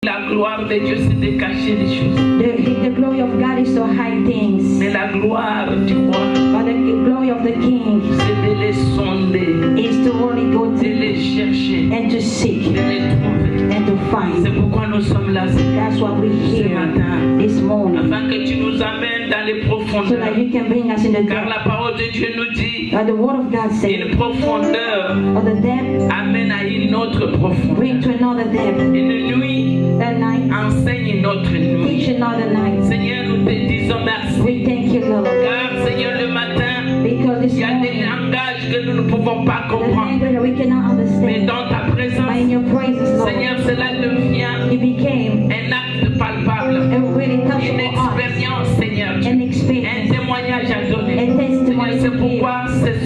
La gloire de Dieu, c'est de cacher les choses. The glory of God is to hide things. Mais la gloire du roi, But the glory of the king c'est de les sonder, is to only go de to les chercher, and to seek de les trouver. and to C'est find. pourquoi nous sommes là That's why we're ce here matin, this morning. afin que tu nous amènes dans les So profondeurs. that you can bring us in the Car depth. la parole de Dieu nous dit, Like the word of God says, une profondeur of the depth, amène à une autre profondeur. bring to another depth. Une nuit That night, enseigne une autre nuit. teach another night. Seigneur, nous te disons merci. We thank you, Lord. Car, Seigneur, le matin, Because this il y a des morning, langages que nous ne pouvons pas the comprendre. language that we cannot Mais understand, dans ta but présence, in your praises, Lord, Seigneur, cela devient it became un acte palpable. a really Une touchable art, expérience, Seigneur. an Un experience, témoignage à donner. a testimony Seigneur, c'est to give. pourquoi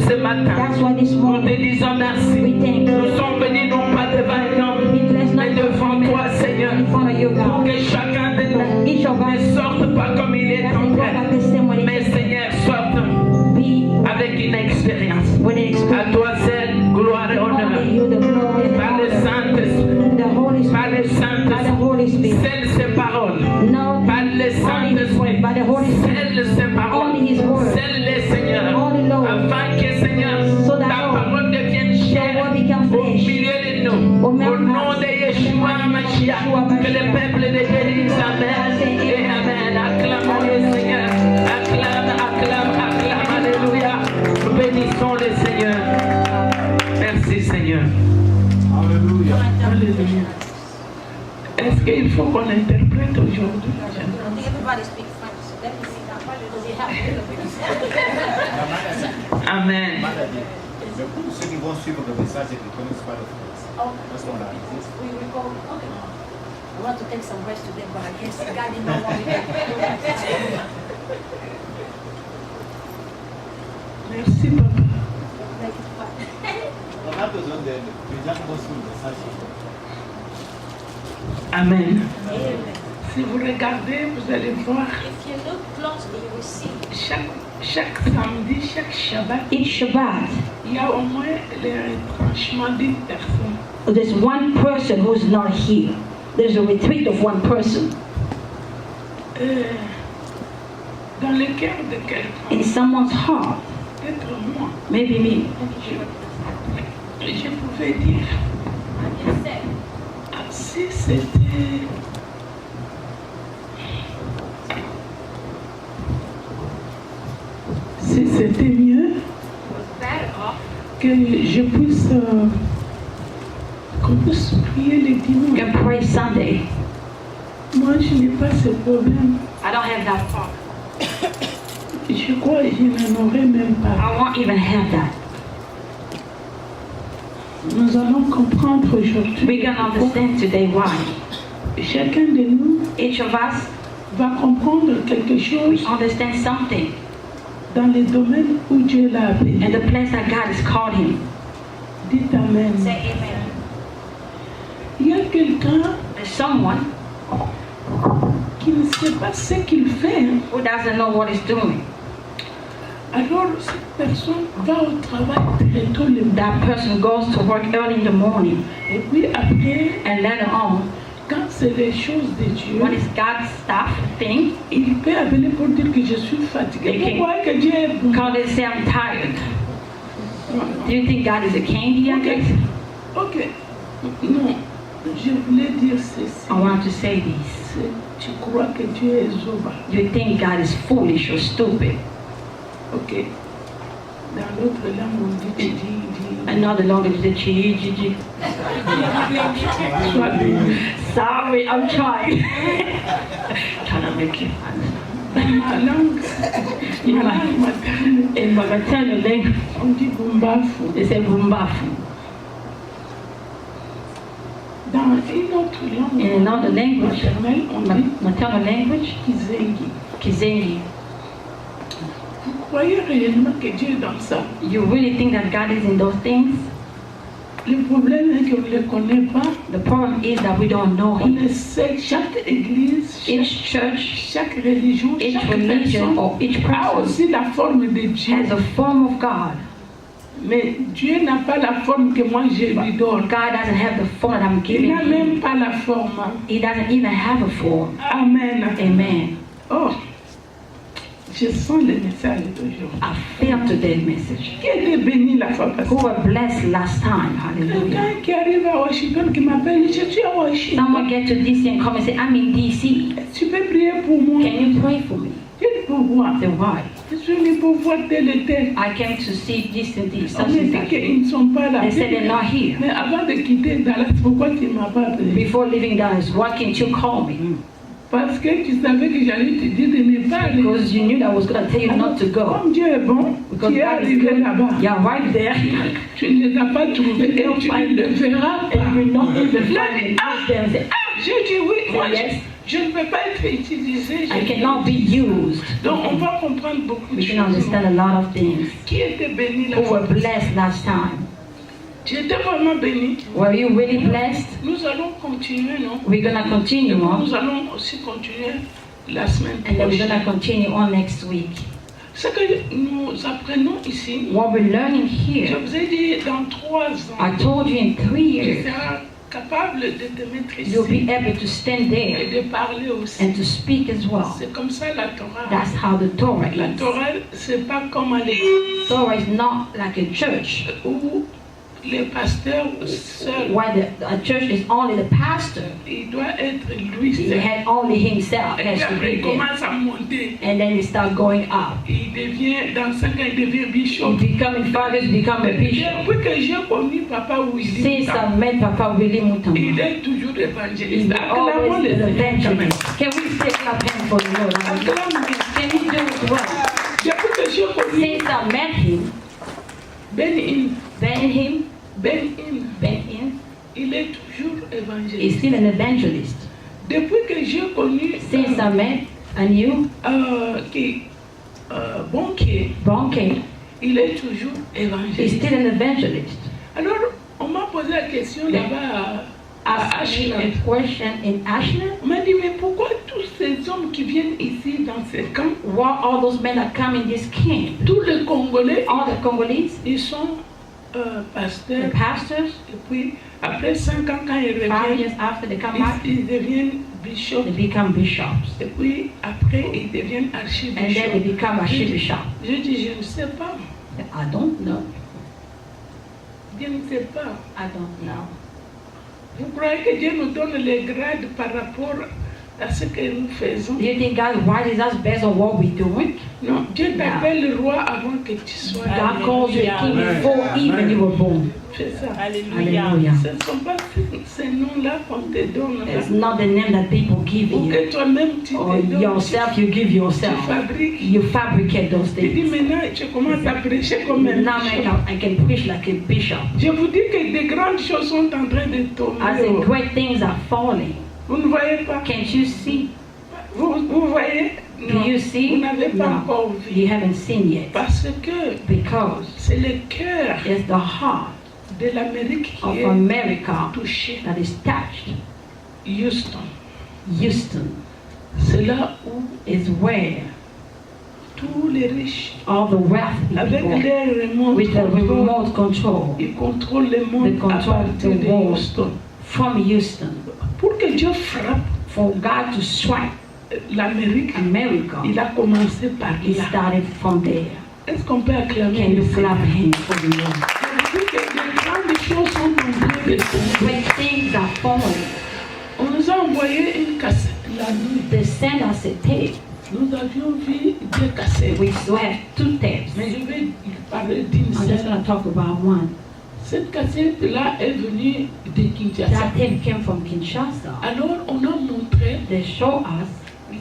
ce matin, That's why this nous te morning disons merci. we thank you. Nous sommes venus non pas devant un homme, We bless mais not devant toi, Seigneur. in front of you, Pour God. que chacun de That nous each of ne us sorte pas comme il est doesn't go entré. back the same way Mais Seigneur, sorte be avec une expérience. with an À experience. toi seul, gloire et Only honneur. you, the glory and the Par le honor. Saint-Esprit, The Holy par le Spirit, by the Saint-Esprit, Holy Spirit. scelle ces paroles. No, Par le only His Saint-Esprit, word, by the Holy Spirit. scelle ces paroles. Only His word. Scelle-les, Seigneur. Only Lord. Afin que, Seigneur, So that ta Lord, parole devienne chair your word become au flesh. milieu de nous. Au nom de Yeshua Mashiach, que le peuple de Dieu dise Amen et Amen. Acclamons le Seigneur. Acclame, acclame, acclame. Alléluia. Nous bénissons le Seigneur. Merci Seigneur. Alléluia. Alléluia. Est-ce qu'il faut qu'on interprète aujourd'hui? Everybody speaks French. Let me see now. Does he have Amen. Mais pour ceux qui vont suivre le message et qui ne connaissent pas le français, parce qu'on l'a dit. we go? Okay. I want to take some rest today, but I guess God didn't know what we did. Merci papa. On a besoin de gens qui vont suivre le message. Amen. Amen. Si vous regardez, vous allez voir If you look closely, you will see chaque samedi, chaque Shabbat, each Shabbat, il y a au moins le retranchement d'une personne. there's one person who's not here. There's a retreat of one person Dans le cœur de quelqu'un, in someone's heart. peut-être moi, Maybe me. je pouvais dire, I can say, si c'était mieux was better off que je puisse qu'on puisse prier le You dimanche. can pray Sunday. Moi, je n'ai pas ce problème. I don't have that part. Je crois que je n'en aurais même pas. I won't even have that. Nous allons comprendre aujourd'hui. We're going to understand today why. Chacun de nous Each of us va comprendre quelque chose understand something dans le domaine où Dieu l'a appelé. in the place that God has called him. Dites Amen. say amen. Il y a quelqu'un There's someone qui ne sait pas ce qu'il fait. Hein. who doesn't know what he's doing. Alors, cette personne va au travail très tôt le matin. That person goes to work early in the morning, Et puis après, and later on, quand c'est les choses de Dieu, when it's God's stuff, thing, il peut appeler pour dire que je suis fatigué. Ok. Pourquoi que Dieu est bon? call it say I'm tired. Do you think God is a candy, I guess? Ok. Non, je voulais dire ceci. I want to say this. Tu crois que Dieu est zoba. You think God is foolish or stupid. Ok. Dans l'autre langue, on dit. Another language that you Sois béni. Sorry, I'm trying. Trying to make you Dans ma langue, ma langue maternelle, in my maternal language, on dit bumbafu. they say bumbafu. Dans une autre langue, In another language, maternelle, on dit maternal language, kizengi. Kizengi. Vous croyez réellement que Dieu est dans ça? You really think that God is in those things? Le problème est qu'on ne le connaît pas. The problem is that we don't know On Him. essaie, chaque église, Each church, chaque religion, each chaque religion, personne or each a person aussi la forme de Dieu. has a form of God. Mais Dieu n'a pas la forme que moi je lui donne. God doesn't have the form that I'm Il giving n'a him. même pas la forme. He doesn't even have a form. Amen. Amen. Oh, je sens le message d'aujourd'hui. I felt today's message. Qui était béni la fois passée? Who were blessed last time? Hallelujah. Quelqu'un qui arrive à Washington qui m'appelle, je suis à Washington. Someone get to DC and come and say, I'm in DC. Tu peux prier pour moi? Can you pray for me? Je dis pourquoi? I said, why? Je suis venu pour voir tel et tel. I came to see this and this. On me dit qu'ils ne sont pas là. They said they're not here. Mais avant de quitter Dallas, pourquoi tu ne m'as pas appelé? Before leaving Dallas, why can't you call me? Parce que tu savais que j'allais te dire de ne pas aller. Because you knew that I was going to tell you not to go. Comme Dieu est bon, Because tu es God is arrivé good. là-bas. You're right there. Tu ne les as pas trouvés et tu ne le verras pas. And you will not even Là, find them and say, j'ai dit oui, moi Yes. je ne peux pas être utilisé. I cannot be used. Donc on va comprendre beaucoup de We can choses. understand a lot of things. Qui était béni la Who fois were passée? blessed last time? Tu étais vraiment béni. Were you really blessed? Nous allons continuer, non? We're going to continue on. Nous allons aussi continuer la semaine And then we're going prochaine. to continue on next week. Ce que nous apprenons ici, What we're learning je here, vous ai dit, dans 3 I ans, told you in 3 tu years, seras capable de te mettre ici you'll be able to stand et there de parler aussi. and to speak as well. C'est comme ça la Torah. That's how the Torah La is. Torah, c'est pas comme à l'église Torah is not like a church, où les pasteurs seuls, where a church is only the pastor. il doit être lui He seul. had only himself Et has puis to après, be il there. commence à monter. And then he start going up. Il devient, dans 5 ans, il devient bishop. Becoming fathers, become a bishop. Depuis que j'ai connu Papa Willy, Since I met Papa Willie il Mutamba, est toujours he's évangéliste. Acclamons always les an évangélistes. evangelist. Can we say clap hands for the Lord? Acclamons. Can he do it well? Depuis que j'ai connu Since I met him, Ben-In, Ben-In, il est toujours he's évangéliste. still an evangelist. Depuis que j'ai connu Since I met a new Banquier, Bonke, il est toujours he's évangéliste. still an evangelist. Alors, on m'a posé la question là-bas à Asked me Ashland. a question in Ashland. On m'a dit, mais pourquoi tous ces hommes qui viennent ici dans ces camps, Why all those men that come in this camp, tous les Congolais, all the Congolese, ils sont the pasteurs. pastors, Et puis, après 5 ans, quand ils 5 reviennent, years after they come back, ils deviennent bishops. they become bishops. Et puis, après, ils deviennent And then they archibishops. become archbishop. Je dis, je ne sais pas. I don't know. Je ne sais pas. I don't know. Vous croyez que Dieu nous donne les grades par rapport à ce que nous faisons? Do you think God rises us based on what we're doing? Non, Dieu t'appelle roi avant que tu sois là. God calls you a king before even you were born. C'est ça. Hallelujah. Ce ne sont pas ces noms-là qu'on te donne. là. It's not the name that people give Ou you. que toi-même tu Or te donnes. yourself, you give Tu yourself. fabriques. You fabricate those Tu dis things. maintenant, tu commences à prêcher comme un Now bishop. I can preach like a bishop. Je vous dis que des grandes choses sont en train de I tomber. say great things are falling. Vous ne voyez pas? Can't you see? Vous voyez? Do Non. you see? Vous n'avez pas No. encore vu. You haven't seen yet. Parce que Because c'est le cœur it's the heart de l'Amérique qui of est America touché. that is touched. Houston. Houston C'est là où is where tous les riches, all the wealthy avec people les remote with the control, remote control ils contrôlent le monde They à control partir the de world. Houston. from Houston, Pour que Dieu frappe for God to strike l'Amérique, America, il a commencé par it là. started from there. Est-ce qu'on peut acclamer Can you le Seigneur? clap hands for the Lord? Je dis que des grandes choses sont en train de tomber. When things are falling, On nous a envoyé une cassette la nuit. they send us a tape. Nous avions vu 2 cassettes. We still have 2 tapes. Mais je vais parler d'une I'm just seule. going to talk about one. Cette cassette-là est venue de Kinshasa. That tape came from Kinshasa. Alors, on a montré They show us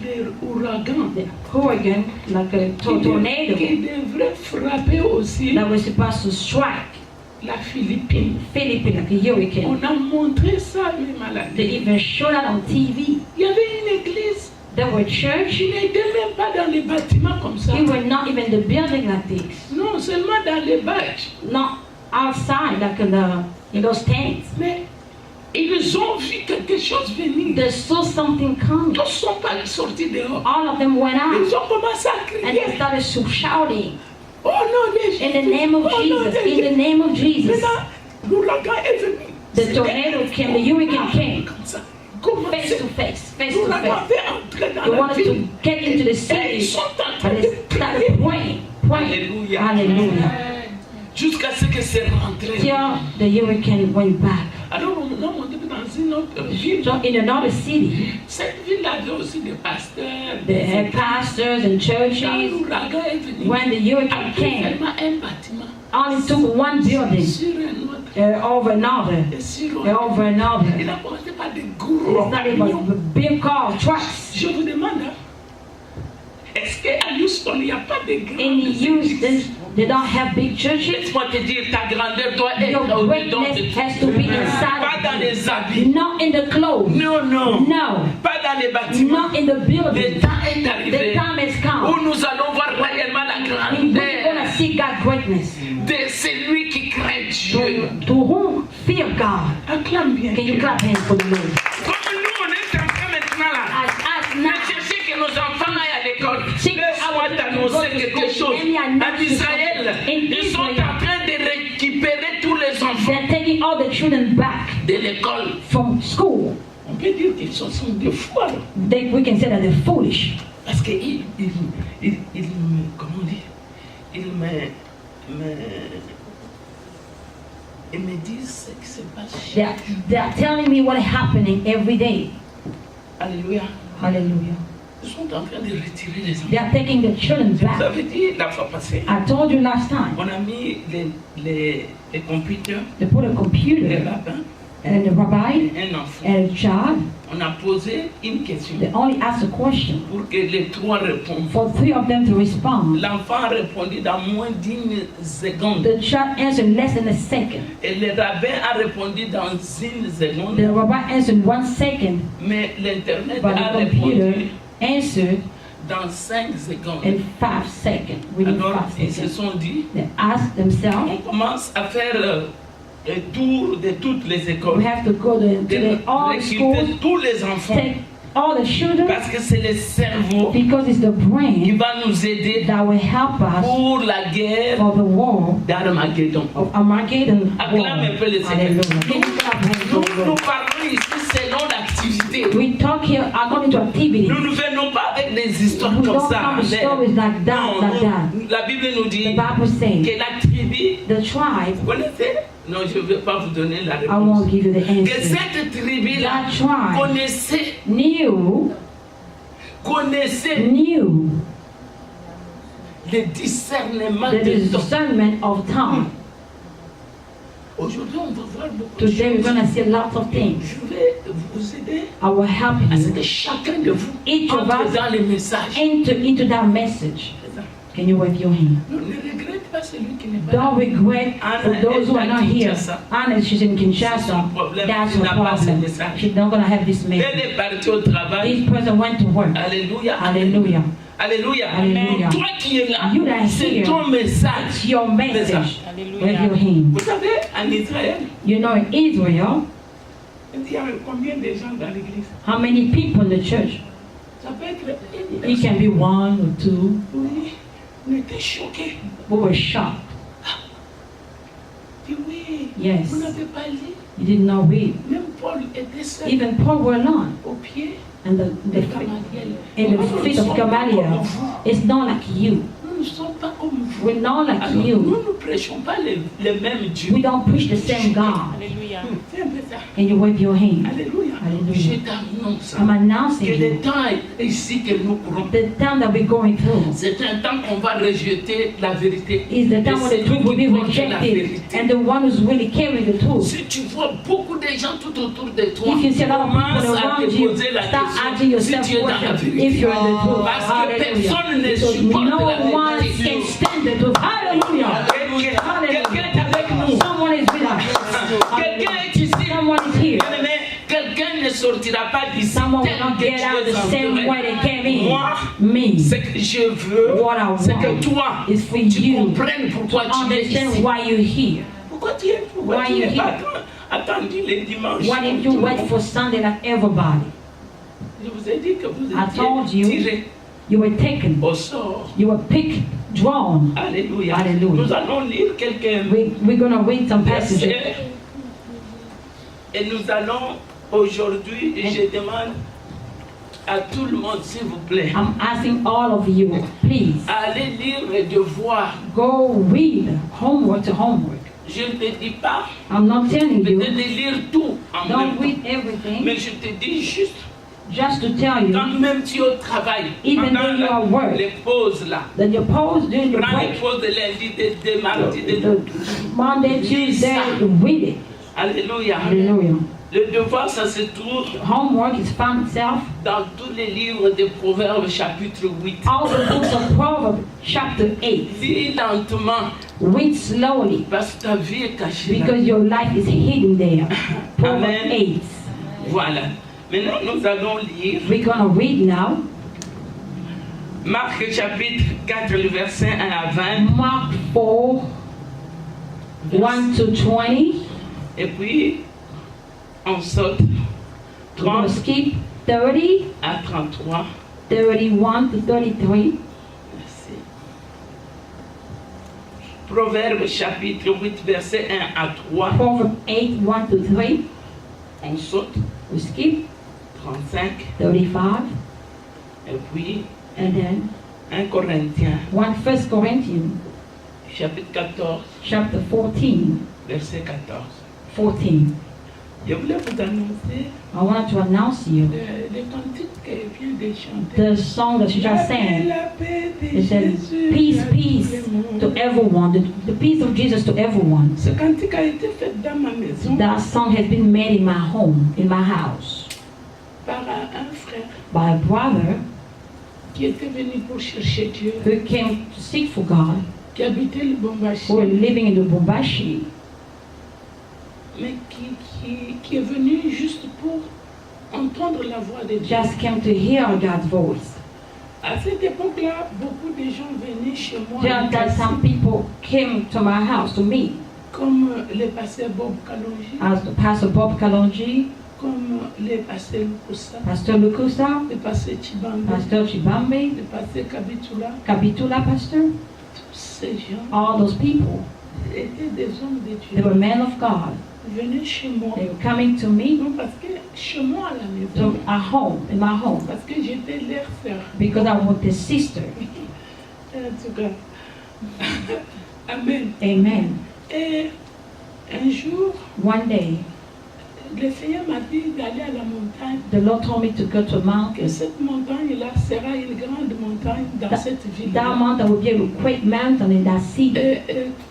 les ouragans the hurricane, like a tornado, qui devrait frapper aussi that was supposed to strike la Philippine. Philippines, like a hurricane. On a montré ça même à la They télé. even showed that on TV. Il y avait une église There were church. qui n'était même pas dans les bâtiments comme ça. We were not even the building like this. Non, seulement dans les bâches. Not outside, like in those tents. Mais ils ont vu quelque chose venir. They saw something coming. Tous sont pas sortis dehors. All of them went out Ils ont commencé à and they crier. started shouting. Au nom de Jésus. In the name of Au nom Jesus. de In Jésus. the name of Jesus. Maintenant, l'ouragan est venu. The tornado came, the hurricane came. Comme ça. Comment Face c'est? to face, face to L'ouragan face. fait entrer dans They la wanted ville. to get into the Et ils city, sont en train but de they started prier. praying, praying. Alléluia. Hallelujah. Jusqu'à ce que c'est rentré. Till the hurricane went back. Alors on a monté dans une autre ville. So in another city, Cette ville avait aussi des pasteurs. they had pastors and Quand churches. l'ouragan est venu, When the hurricane après came, seulement un bâtiment, only took one building sur un autre, over another, et sur un autre. over another. Il a commencé par des They gros started camions. with big cars, trucks. Je vous demande, hein, est-ce qu'à Houston, il n'y a pas de grandes In Houston, églises? they don't have big churches. Laisse-moi te dire, ta grandeur doit être Your au-dedans de greatness tout. has to be Pas inside dans of les habits. you, not in the clothes. Non, non. No, Pas dans les bâtiments. not in the Le building. temps est The arrivé time has où come. nous allons voir réellement la We're going grandeur to see God's greatness. de celui qui craint Dieu. To whom fear God. Acclame bien. Can you clap hands for the Lord? Comme nous, on est en train maintenant là. As de now, chercher que nos enfants aillent à l'école. See, Laisse-moi our t'annoncer children quelque go to chose. school. En Israël, In ils sont Israel. en train de récupérer tous les enfants they're taking all the children back de l'école. from school. On peut dire qu'ils sont des fous alors. We can say that they're foolish. Parce qu'ils comment on dit, ils me disent ce qui se passe. They're telling me what's happening every day. Alléluia. Hallelujah. Ils sont en train de retirer les enfants. They're taking the children Vous back. avez dit la fois passée, I told you last time. on a mis les computers, They put a les computer rabbins, and the rabbi et un enfant. and a child. On a posé une question They only asked a question pour que les trois répondent. for three of them to respond. L'enfant a répondu dans moins d'une seconde. The child answered less than a second. Et le rabbin a répondu dans une seconde. The rabbi answered 1 second, Mais l'Internet but a the computer répondu answered dans 5 secondes. in 5 seconds. Within Alors, 5 ils se seconds. sont dit, They asked themselves, on commence à faire le tour de toutes les écoles. we have to go to all the schools, Recruter tous les enfants. take all the children, Parce que c'est le cerveau because it's the qui brain va nous aider that will help us pour la guerre for the war d'Armageddon. of Armageddon. Acclame un peu le Seigneur. Hallelujah. Can you clap hands for the Nous Lord? parlons ici selon l'activité. We talk here according to activity. Nous ne venons pas avec des histoires We comme don't ça. come with Mais- stories like that, Non, like that. la Bible nous The dit Bible says que la tribu, the tribe, vous connaissez? Non, je ne vais pas vous donner la I réponse. won't give you the Que answer. cette tribu-là That tribe connaissait knew le discernement the de temps. discernment of time. Aujourd'hui, on va voir beaucoup de Today we're choses. going to see lots of things. Je vais vous aider I will help à ce you que chacun de vous Each of entre us dans les messages. enter into that message. C'est ça. Can you wave your hand? Non, ne regrette pas celui qui n'est pas là. Don't regret for those who are not here. Anna, she's in Kinshasa. That's her problem. She's not going to have this Elle message. est partie au travail. This person went to work. Alléluia. Hallelujah. Alléluia. Alléluia. Toi qui es là, You that are c'est here. ton message. It's your message. Wave your hand. Vous savez, en Israël, You know, in Israel, il y a combien de gens dans l'église? how many people in the church? Ça peut être une It personne. can be one or two. Oui, on était choqués. We were shocked. Dis oui, Yes. vous n'avez pas lu. You didn't know we. Même Paul était seul Even Paul were alone. au pied And de the Gamaliel. in the feet of Gamaliel. It's not like you. Nous ne sommes pas comme vous. We're not like Alors, you. nous ne prêchons pas le même Dieu. We don't preach the same God. Hallelujah. C'est un peu ça. Can you wave your hand? Alléluia. Alléluia. Je t'annonce I'm announcing que le you temps est ici que nous courons. the time that we're going through C'est un temps qu'on va rejeter la vérité. is the Et time when c'est the truth lui will be qui porte la rejected vérité. and the one who's really carrying the truth. Si tu vois beaucoup de gens tout autour de toi, If you see a lot of commence people à te around you, poser la start question asking si yourself tu es dans la questions vérité. if you're in the truth. Parce que personne ne Because supporte no la one vérité. can stand the truth. Hallelujah. Quelqu'un est avec nous. Someone is with us. Quelqu'un est ici. Someone is here. Bien-aimé, quelqu'un ne sortira pas d'ici Someone will tel not que get tu out es the same way entouré. they came in. Moi, Me. ce que je veux, What I c'est que want toi, is for tu you comprennes pourquoi to tu es ici. understand why you're here. Pourquoi tu es pourquoi Why tu you n'es pas here? attendu les dimanches? Why didn't you wait for Sunday like everybody? Je vous ai dit que vous I told étiez you tirés. You were taken. au sort. You were picked, drawn. Alléluia. Alléluia. Nous allons lire quelques We're going to read some passages. versets. Et nous allons aujourd'hui, je demande à tout le monde, s'il vous plaît, I'm asking all of you, please, allez lire les devoirs. go read homework to homework. Je ne te dis pas I'm not telling de you, lire tout en même don't temps. read everything, Mais je te dis juste, just to tell you quand même tu es au travail, Even pendant though you are at work, les pauses là, that your pause during your prends les break, pauses de lundi, de mardi, the Monday, Tuesday, read it. Alléluia. Hallelujah. Le devoir, ça se trouve Homework is found itself dans tous les livres de Proverbes chapitre 8. all the books of Proverbs, chapter 8. Lis lentement, Read slowly parce que ta vie est cachée là. because your life is hidden there. Proverbs Amen. 8. Voilà. Maintenant, nous allons lire We're going to read now Marc chapitre 4, le verset 1 à 20. Mark 4, 1 to 20. Et puis, on saute We're going 30 to skip 30, à 33. 31 to 33. Merci. Proverbes chapitre 8, verset 1 à 3. Proverbs 8, 1 to 3. On saute We skip 35. 35. Et puis, And then 1 Corinthiens 1 Corinthians chapitre 14, chapter 14. verset 14. 14. Je voulais vous annoncer I wanted to announce you le cantique qu'elle vient de chanter. the song that she just sang. La paix de It said, Jésus peace, dans peace le monde. to everyone. The peace of Jesus to everyone. Ce cantique a été fait dans ma maison That song has been made in my home, in my house, par un frère by a brother qui était venu pour chercher Dieu, who came to seek for God, qui habitait le Bombashi, who were living in the Bombashi, mais qui est venu juste pour entendre la voix de Dieu. just came to hear God's voice. À cette époque-là, beaucoup de gens venaient chez moi, Just that some people came to my house to meet, comme le pasteur Bob Kalonji, as Pastor Bob Kalonji, comme le pasteur Lukusa, Pastor Lukusa, le pasteur Chibambe, Pastor Chibambe, le pasteur Kabitula. Kapitula Pastor, Tous ces gens all those people, étaient des hommes de they were Dieu. men of God. Ils venaient chez moi. They were coming to me, Non, parce que chez moi à la maison, to at home, in my home, parce que j'étais leur sœur. because I was the sister. En tout cas, Amen. Amen. Et un jour, One day, le Seigneur m'a dit d'aller à la montagne. the Lord told me to go to a Que mountain. cette montagne-là sera une grande montagne dans cette ville. That mountain would be a great mountain in that city. Et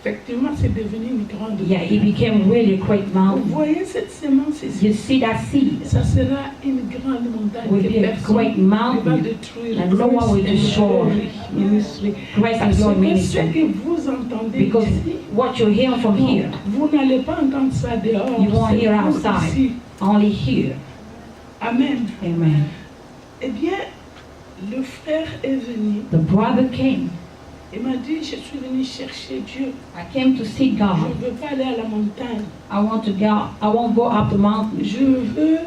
effectivement, c'est devenu une grande Yeah, it montagne. became really a great Vous mountain. voyez cette semence ici? You see that seed? Ça sera une grande montagne Will que be a personne great ne va mountain détruire. and no one will destroy. Ministry. Grace and Parce glory que ce ministry. que vous entendez Because ici, what you hear from non, here, vous n'allez pas entendre ça dehors. you won't c'est hear pour outside, ici. only here. Amen. Amen. Eh bien, le frère est venu. The brother came. Il m'a dit, je suis venu chercher Dieu. I came to see Je God. ne veux pas aller à la montagne. I won't go up the mountain. Je veux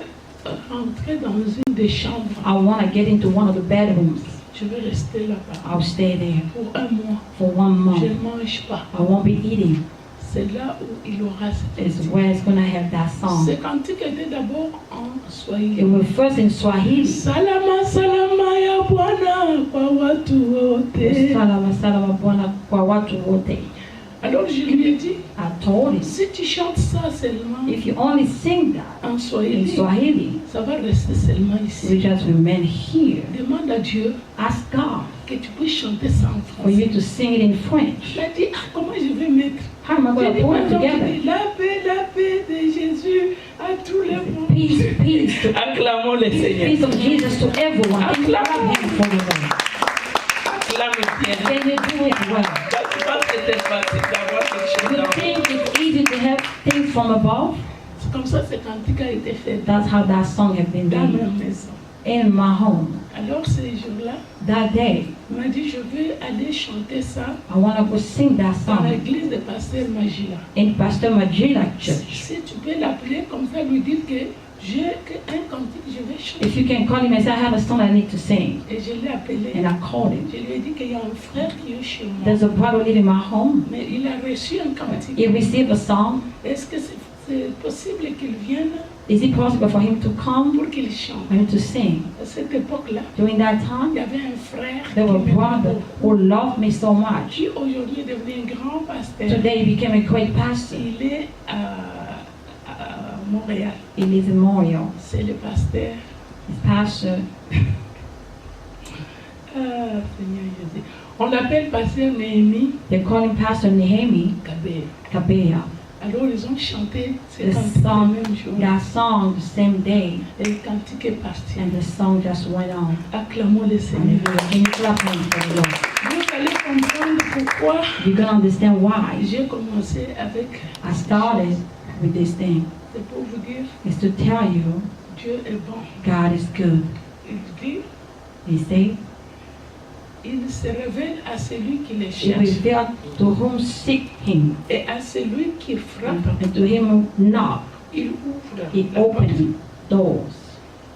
rentrer dans une des chambres. I want to get into one of the bedrooms. Je vais rester là-bas I'll stay there pour un mois. for 1 Je month. ne mange pas. I won't be eating. C'est là où il aura cette It's cantique. where it's going to have that Ce song. cantique était d'abord en It Swahili. was first in Swahili. Salama salama ya Bwana kwa watu wote. Salama salama Bwana kwa watu wote. Alors je lui ai dit, I told him, si tu chantes ça seulement if you only sing that en in Swahili, Swahili, ça va rester seulement we ici. just remain here. Demande à Dieu Ask God que tu puisses chanter ça en for you français. to sing it in French. Il a dit, ah, comment je vais mettre? How am I going J'ai to dit, put it maintenant, together? tu dis, la paix de Jésus à tous les mondes. Peace, peace, to Acclamons le Seigneur. peace of Jesus to everyone. Can you clap him for the Lord? Acclame bien. Can you do it well? Tu penses que c'est facile d'avoir quelque chose You dans think it's easy to have things from above? C'est comme ça que ce cantique a été fait That's how that song has been dans ma made maison. in my home. Alors ce jour-là, That day, il m'a dit, je vais aller chanter ça I want to go sing that dans song l'église de Pasteur Magila. in Pastor Magila Church. Si tu peux l'appeler comme ça, lui dire que J'ai un cantique, je vais chanter. If you can call him and say, I have a song I need to sing. Et je l'ai appelé. And I called him. Je lui ai dit qu'il y a un frère qui est chez moi. There's a brother living in my home. Mais il a reçu un cantique. He received a song. Est-ce que c'est possible qu'il vienne Is it possible for him to come, pour qu'il chante? for him to sing? À cette époque-là, During that il y time, avait un frère there qui were m'aimait brothers who beaucoup, loved me so much. qui aujourd'hui est devenu un grand pasteur. Today he became a great pastor. Il est à Montréal. He lives in Montreal. C'est le pasteur. His pastor, Seigneur Jésus. On l'appelle pasteur Néhémie they call him Pastor Nehemi Kabé. Kabeya. Alors ils ont chanté ce The cantique song, le même jour. that song the same day, Et le cantique est parti. and the song just went on. Acclamons le Seigneur. Hallelujah. Can you clap hands for the Lord? Vous allez comprendre pourquoi You're gonna understand why j'ai commencé avec. I started with this thing. C'est pour vous dire, It's to tell you Dieu est bon. God is good. Il dit, He said, il se révèle à celui qui le He cherche revealed to whom seek Him, et à celui qui frappe, and to him who knock, il ouvre He la porte. opened doors.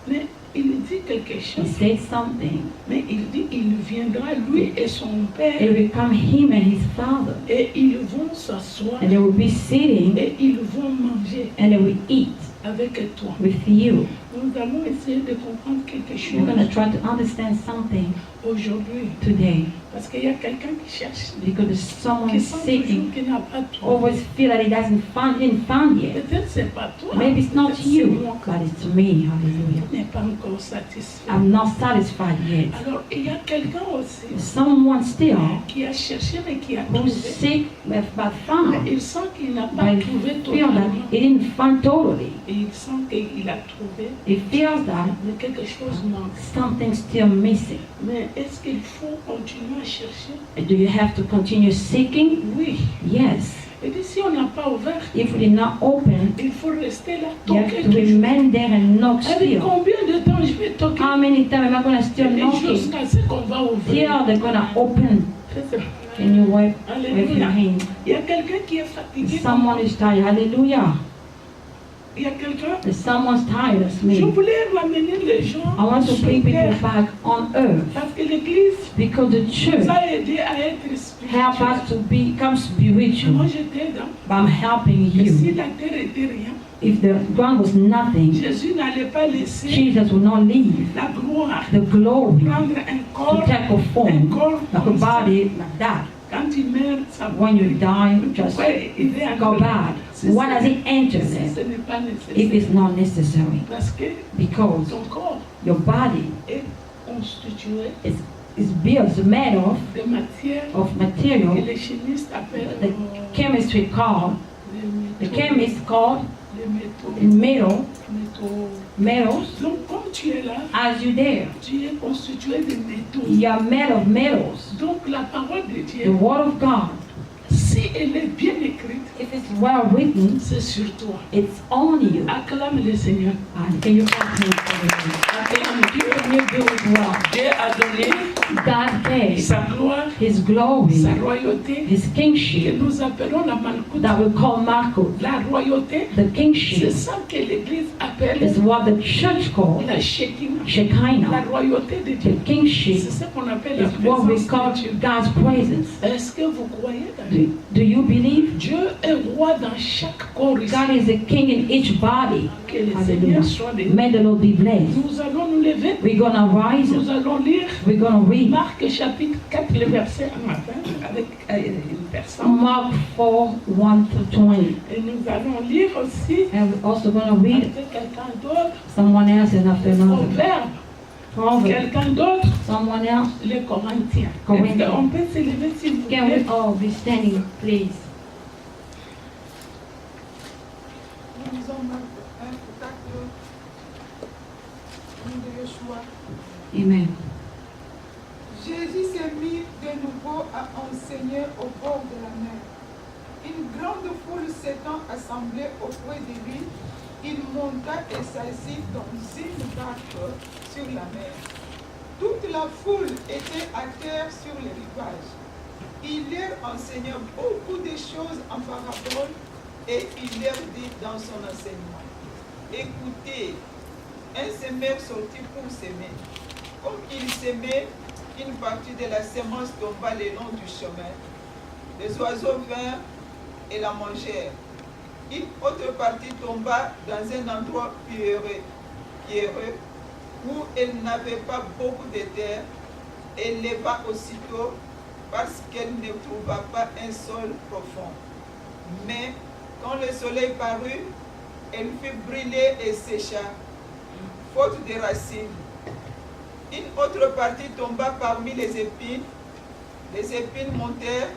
Mais il dit quelque He chose, said something. mais il dit, il viendra, lui et son It père, will come him and his father, et ils vont s'asseoir, and they will be sitting et ils vont manger and they will eat avec toi. with you. Nous allons essayer de comprendre quelque We're going to chose try to understand something aujourd'hui, today, parce qu'il y a quelqu'un qui cherche, because there's someone qui sent seeking, toujours qu'il n'a pas toi. always feel that he didn't find yet. Peut-être c'est pas toi, Maybe it's not peut-être c'est you, moi but it's me. Hallelujah. qui n'est pas encore satisfait. I'm not satisfied yet. Alors, il y a quelqu'un aussi Someone still qui a cherché mais qui a who trouvé. seek but Mais found, il sent qu'il n'a pas but trouvé he feel that totalement. he didn't find totally. Et il sent qu'il a trouvé, He feels that mais quelque chose manque. something's still missing. Mais est-ce qu'il faut continuer à chercher? Do you have to continue seeking? Oui. Yes. Et puis si on n'a pas ouvert, If we did not open, il faut rester là, you have toquer to toujours. remain there and knock Avec still. combien de temps je vais toquer? How many times am I going to still Et knocking? jusqu'à ce qu'on va ouvrir. Till they're going to open. C'est ça. Can you wave your Alléluia. hand? Il y a quelqu'un qui est fatigué. Someone is tired. Hallelujah. Il y a quelqu'un. Someone's tired as Je me. voulais ramener les gens I want to sur bring people terre. back on earth Parce que l'Église because the church nous a aidés à être help spirituels. us to become Moi, spiritual. j'étais dans. But I'm helping Et si you. la terre était rien, If the ground was nothing, Jésus n'allait pas laisser Jesus will not leave la gloire the glory prendre un to corps. take a form, like a body like that. Quand il meurt, ça When you die, just Ouais, il est go bad. Why does it enter Ce there n'est pas if nécessaire. it's not necessary? Parce que Because ton corps your body est constitué is built, made de matière of que material les chimistes appellent the chemistry called, les the métaux. chemists called Les métaux. metal, metals. Donc, comme tu es là, As you there, tu es constitué de métaux. you are made of metals. Donc, la parole de The Dieu, word of God, si elle est bien écrite, if it's well written, c'est sur toi. it's on you. Acclame le Seigneur. And can you clap hands for me? Acclame Dieu. Can you do it well? Dieu a donné God gave sa gloire, His glory, sa royauté, His que kingship, nous appelons la Malkout. that we call Malchut. La royauté, The c'est kingship ça que l'Église appelle is what the church calls la Shekinah. La Shekinah. royauté de Dieu. The kingship C'est ce qu'on appelle la is what we présence call de Dieu. God's presence. Est-ce que vous croyez dans Dieu? Do you believe? Dieu est roi dans chaque corps ici. God is a king in each body. Que le Hallelujah. Seigneur soit béni. May the Lord be blessed. Nous allons nous lever. We're gonna rise. Nous allons lire We're gonna read Marc chapitre 4, le verset un matin avec une personne. Mark 4, 1 to 20. Et nous allons lire aussi And we're also gonna read avec quelqu'un d'autre someone else and after another. Proverbe. Proverbs. Quelqu'un d'autre, Someone else. les Corinthiens. Corinthians. Est-ce qu'on peut s'élever s'il vous Can plaît? we all be standing, please? Nous lisons Marc 1, 4, nom de Yeshua. Amen. Jésus s'est mis de nouveau à enseigner au bord de la mer. Une grande foule s'étant assemblée auprès de lui, il monta et s'assit dans une barque sur la mer. Toute la foule était à terre sur le rivage. Il leur enseignait beaucoup de choses en parabole et il leur dit dans son enseignement: Écoutez, un semeur sortit pour s'aimer. Comme il s'aimait, une partie de la semence tomba le long du chemin. Les oiseaux vinrent et la mangèrent. Une autre partie tomba dans un endroit pierreux où elle n'avait pas beaucoup de terre. Elle leva aussitôt parce qu'elle ne trouva pas un sol profond. Mais quand le soleil parut, elle fut brûlée et sécha, faute de racines. Une autre partie tomba parmi les épines. Les épines montèrent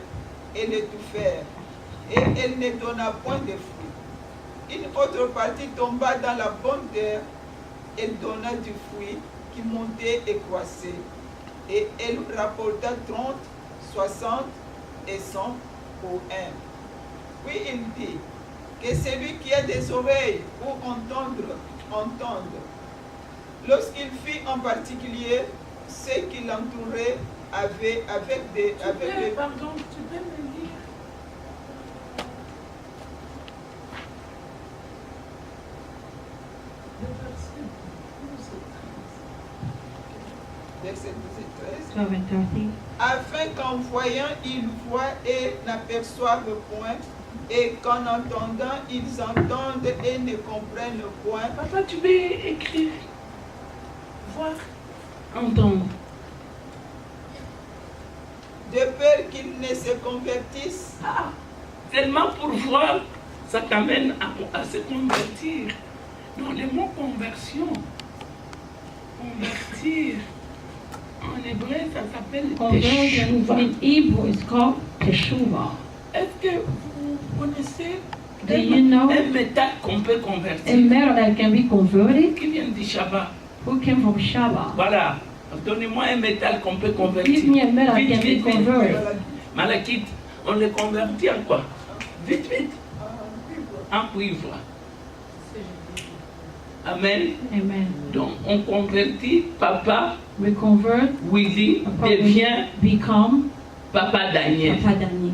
et l'étouffèrent, et elle ne donna point de fruits. Une autre partie tomba dans la bonne terre. Elle donna du fruit qui montait et croissait. Et elle rapporta 30, 60 et 100 pour un. Puis il dit que celui qui a des oreilles pour entendre, entende. Lorsqu'il fit en particulier ceux qui l'entouraient avec des... Pardon, tu peux me lire? Verset 12 et 13. 12 and 13. Afin qu'en voyant, ils voient et n'aperçoivent point, et qu'en entendant, ils entendent et ne comprennent point. Papa, tu peux écrire? Voir? Entendre. De peur qu'ils ne se convertissent. Ah, seulement pour voir, ça t'amène à se convertir. Non, le mot conversion, convertir, en hébreu, ça s'appelle Conversion teshuva. in Hebrew is called teshuva. Est-ce que vous connaissez Do you know un métal qu'on peut a convertir? metal that can be converted? Qui vient du Shabbat? Who came from Shaba? Voilà. Donnez-moi un métal qu'on peut Give convertir. me a metal that Vite, can be vite, vite. converted. Malachite, on le convertit en quoi? Vite, vite. En cuivre. Amen. Amen. Donc, on convertit papa We convert, Willy Papa devient become papa Daniel. Papa Daniel.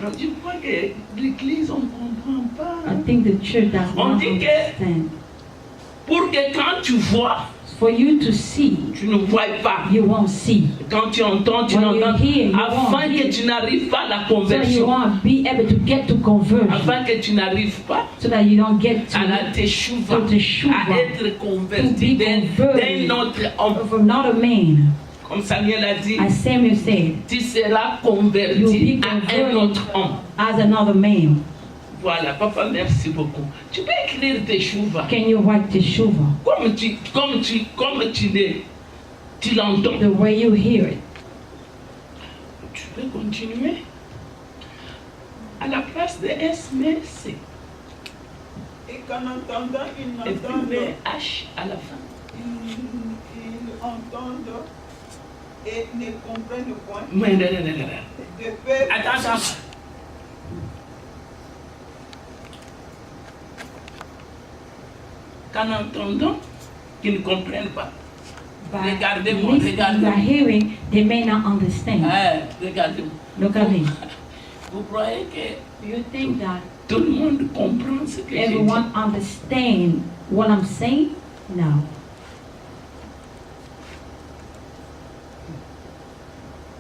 Donc, je crois que l'église, on ne comprend pas. I think the church does On not dit que- understand. Pour que quand tu vois, For you to see, tu ne vois pas. you won't see. Quand tu entends, tu When you n'entends. hear, you Afin won't que hear. tu n'arrives pas à la So you conversion. won't be able to get to conversion. Afin que tu n'arrives pas So that you don't get à la to teshuva, To teshuva. à être converti To be converted. d'un autre homme. from not a man. Comme Samuel a dit, As Samuel said, tu seras you'll converti be à un converted autre homme. as another man. Voilà, papa, merci beaucoup. Tu peux écrire teshuva. Can you write teshuva Tu l'entends. the way you hear it? Tu peux continuer. À la place de S, mais C. Et qu'en entendant, ils Et puis n'entendent, mais H à la fin. ils entendent et ne comprennent point. Mais non. De peur. Attends. Qu'en entendant, qu'ils ne comprennent pas. By Regardez-moi, listening, regardez-moi. by hearing, they may not understand. Regardez-moi. Look at me. Vous croyez que Do you think that tout le monde comprend ce que j'ai dit? everyone understand what I'm saying? No.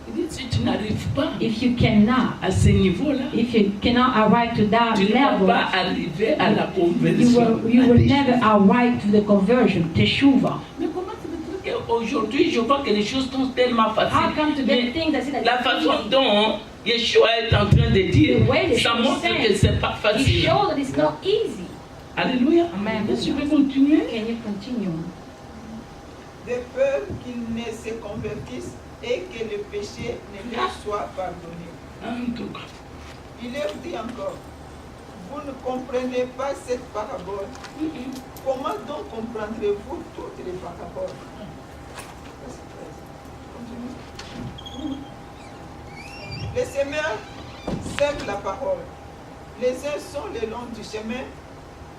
Il dit, si tu n'arrives pas If you cannot, à ce niveau-là, if you cannot arrive to that tu ne vas level, pas arriver à la you conversion. will never arrive to the conversion, teshuva. Mais comment tu veux dire qu'aujourd'hui, je vois que les choses sont tellement How faciles. come to Mais get things that say that la it's façon easy? dont Yeshua est en train de dire, The way that ça she montre said, que c'est pas It facile. shows that it's not easy. Alléluia. Amen. Est-ce que tu peux continuer? Can you continue? De peur qu'ils ne se convertissent et que le péché ne leur soit pardonné. En tout cas. Il leur dit encore, vous ne comprenez pas cette parabole. Comment donc comprendrez-vous toutes les paraboles? Continue. Les semeurs sèment la parole. Les uns sont le long du chemin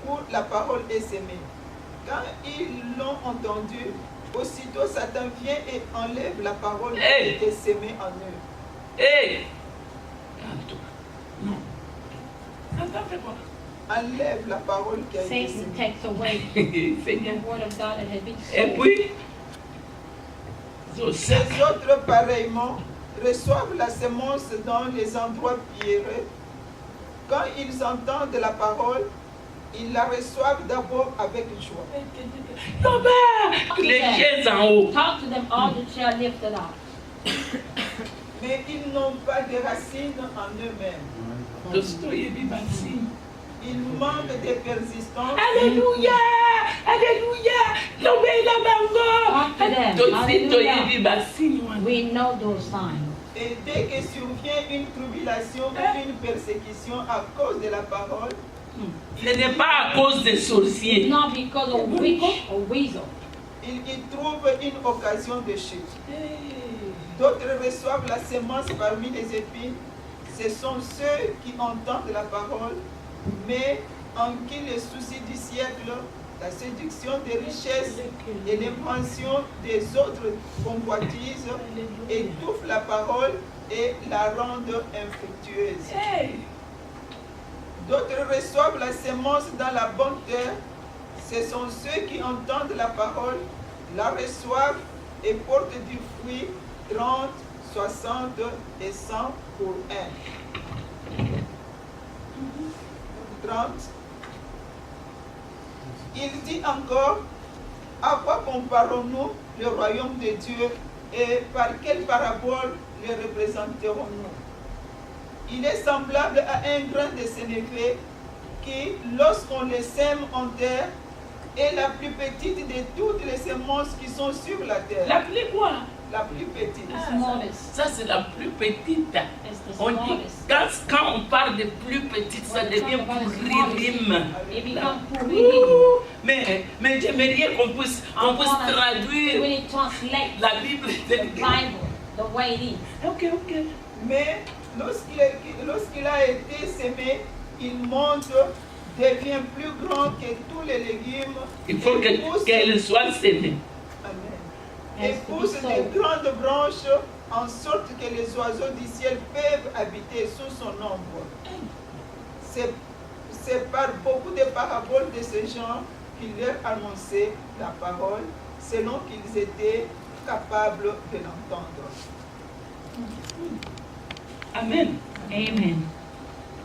où la parole est semée. Quand ils l'ont entendu, aussitôt Satan vient et enlève la parole Hey! qui était semée en eux. Hé! En tout cas. Non. Satan fait quoi? enlève la parole qui a été Satan semée. takes away the Seigneur. word of God that has been Et sown. puis, Les autres, pareillement, reçoivent la semence dans les endroits pierreux. Quand ils entendent la parole, ils la reçoivent d'abord avec joie. non, mais les chaises en haut. Talk to them, all the shall lifted up. Mais ils n'ont pas de racines en eux-mêmes. Ils manquent de persistance. Alléluia, alléluia. Non, mais la Talk to them. Hallelujah. maman. We know those signs. Et dès que survient une tribulation ou une persécution à cause de la parole, Ce n'est pas à cause des sorciers. It's not because of witch or weasel. ils y trouvent une occasion de chute. D'autres reçoivent la semence parmi les épines. Ce sont ceux qui entendent la parole, mais en qui les soucis du siècle, la séduction des richesses et l'invention des autres convoitises étouffent la parole et la rendent infructueuse. D'autres reçoivent la semence dans la bonne terre. Ce sont ceux qui entendent la parole, la reçoivent et portent du fruit 30, 60 et 100 pour un. 30. Il dit encore, à quoi comparons-nous le royaume de Dieu et par quelle parabole le représenterons-nous? Il est semblable à un grain de sénévé qui, lorsqu'on le sème en terre, est la plus petite de toutes les semences qui sont sur la terre. La plus quoi? La plus petite. The smallest. Ça, c'est la plus petite. It's the On dit, smallest. quand on parle de plus petite, ça devient pour rime. It becomes pouring. Mais j'aimerais bien qu'on puisse traduire When it translates la Bible the telle que. Bible the way it is. Ok. Mais lorsqu'il a été semé, il monte, devient plus grand que tous les légumes. Il faut et pousse- qu'elle soit sémée. Amen. Et pousse de grandes branches en sorte que les oiseaux du ciel peuvent habiter sous son ombre. C'est par beaucoup de paraboles de ce genre qu'il leur annonçait la parole, selon qu'ils étaient capables de l'entendre. Amen. Amen.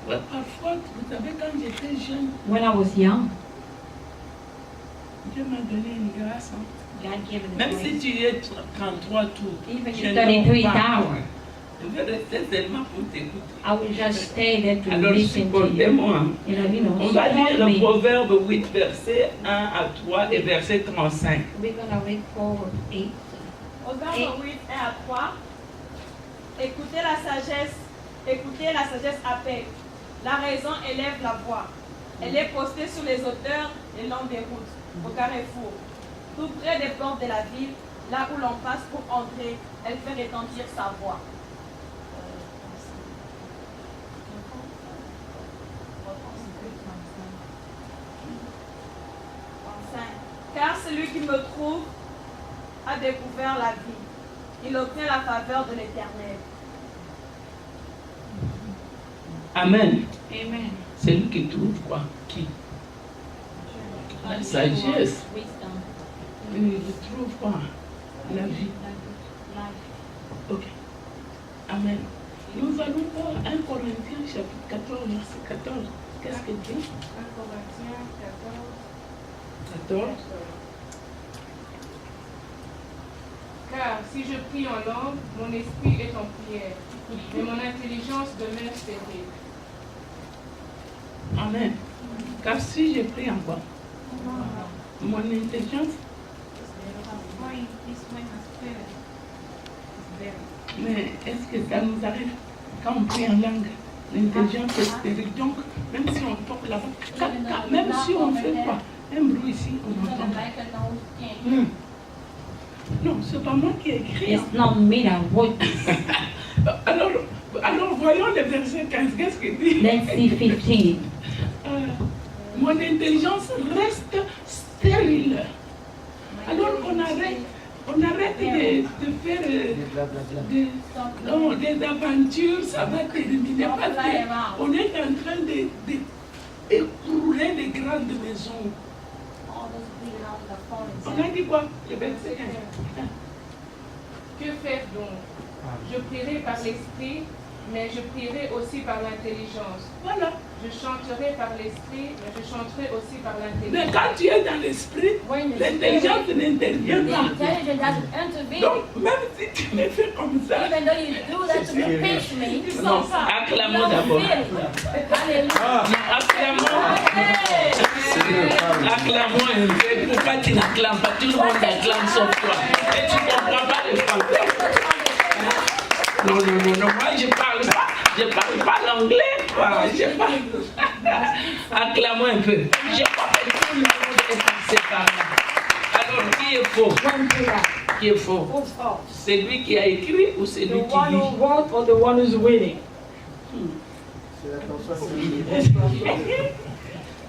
Ouais, parfois, vous savez, quand j'étais jeune, When I was young, Dieu m'a donné une grâce. Hein. God gave me the Même si grace. tu es 33 tours, Even je in ne 33 dors pas. hours, Je vais rester seulement pour t'écouter. I will just stay there to Alors, listen to you. supportez-moi. You know, On va lire support le me. Proverbe 8, verset 1 à 3 et verset 35. We're gonna read forward 8. Proverbe 8, 1 à 3. Écoutez la sagesse appelle. La raison élève la voix. Elle est postée sur les hauteurs le long des routes, au carrefour. Tout près des portes de la ville, là où l'on passe pour entrer, elle fait retentir sa voix. Car celui qui me trouve a découvert la vie. Il obtient la faveur de l'Éternel. Amen. Amen. C'est lui qui trouve quoi? Qui? La sagesse. Wisdom. Il trouve quoi? La vie. Life. Ok. Amen. Nous allons voir 1 Corinthiens chapitre 14, verset 14. Qu'est-ce que dit? 1 Corinthiens 14. 14. Car si je prie en langue, mon esprit est en prière, mais mon intelligence demeure stérile. Amen. Car si j'ai pris en quoi? Mon intelligence. Mais est-ce que ça nous arrive quand on prie en langue? L'intelligence est stérile. Donc, même si on toque là-bas, même si on fait quoi? Un bruit ici, on entend. Non, c'est pas moi qui ai écrit. It's not me that wrote this. Alors voyons le verset 15. Qu'est-ce qu'il dit? Let's see 15. Mon intelligence reste stérile. Alors on arrête de faire des aventures, ça va terminer. Parce qu'on est en train écrouler les grandes maisons. All those bleeding out of the phone and On a saying, dit quoi? Le 25. Que faire donc? Je prierai par l'esprit, mais je prierai aussi par l'intelligence. Voilà. Je chanterai par l'esprit, mais je chanterai aussi par Mais l'intelligence. quand tu es dans l'esprit, when the l'intelligence spirit, n'intervient the pas. intelligence doesn't intervene. Donc, même si tu me fais comme ça, Even though you do that to pinch me, you non, don't acclamons d'abord. feel it. Hallelujah. Non, acclamons un peu. Pourquoi tu n'acclames pas? Tout le monde acclame sauf toi. Et tu ne comprends pas le français. Non, moi je parle pas l'anglais, quoi. Je parle. Acclamons un peu. Je crois que tout le monde est passé par là. Alors, qui est faux? One to that. Qui est faux? Who's false? C'est lui qui a écrit ou c'est The lui qui one lit? who wrote or the one who's reading?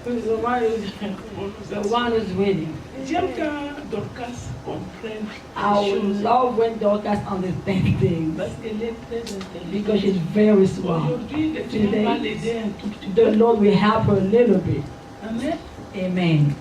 The one who's reading. J'aime quand Dorcas comprenne I les would choses. love when Dorcas understands things Parce qu'elle est très intelligente. because she's very smart. Aujourd'hui, le Seigneur va l'aider un tout petit peu. The Lord will help her a little bit. Amen. Amen.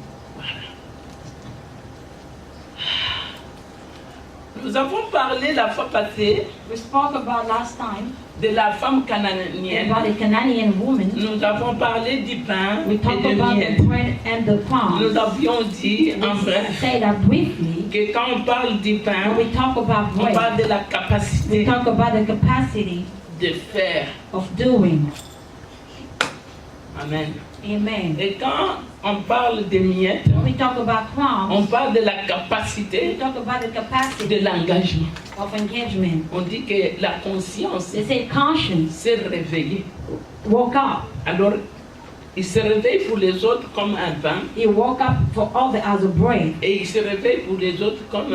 Nous avons parlé la fois passée We spoke about last time de la femme cananéenne. about the Canadian woman. Nous avons parlé du pain We et talked de about the miel. bread and the Nous palm. avions dit en We vrai say that briefly. que quand on parle du When pain, we talk about on parle bread, de la we capacité talk about the capacity de faire. of doing. Amen. Amen. Et quand on parle de miettes, When we talk about on crumbs, parle de la we capacité talk about the de capacity l'engagement. of engagement. On dit que la conscience They say conscience, s'est réveillée. woke up. Alors, il se réveille pour les autres comme un pain He woke up for others as a bread, et il se réveille pour les autres comme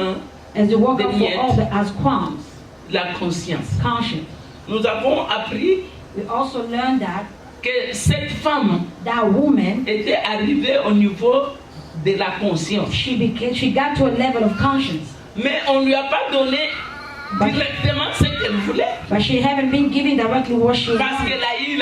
as he woke up The for yet. others as crumbs, la conscience. conscience. Nous avons appris We also learned that que cette femme that woman, était arrivée au niveau de la conscience. she got to a level of conscience, Mais on ne lui a pas donné directement ce qu'elle voulait but she haven't been given directly what she parce wanted qu'elle a eu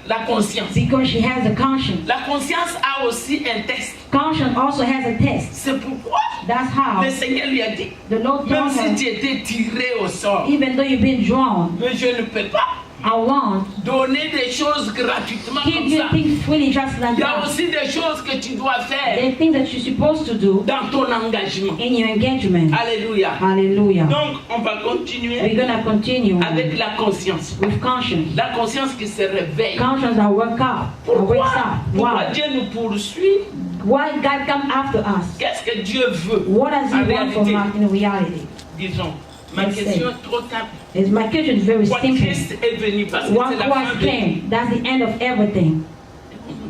la conscience. because she has a conscience. La conscience a aussi un test. Conscience also has a test. C'est pourquoi That's how le Seigneur lui a dit, the Lord même told si her, tu étais tiré au sort, even though you've been drawn, mais je ne peux pas I want donner des choses gratuitement give comme you ça. things freely just like Il y a that. aussi des choses que tu dois faire There are things that you're supposed to do dans ton engagement. in your engagement. Alléluia. Hallelujah. Donc, on va We're continuer gonna continue avec la conscience. with conscience. La conscience qui se réveille. Conscience that wakes up. Pourquoi Why? Dieu nous poursuit? Why God come after us? Qu'est-ce que Dieu veut? What does En He want from réalité, us in reality? disons, ma Let's question est trop simple. My question is very Pourquoi simple. Christ est venu? Parce que What c'est la fin Christ de came, that's the end of everything.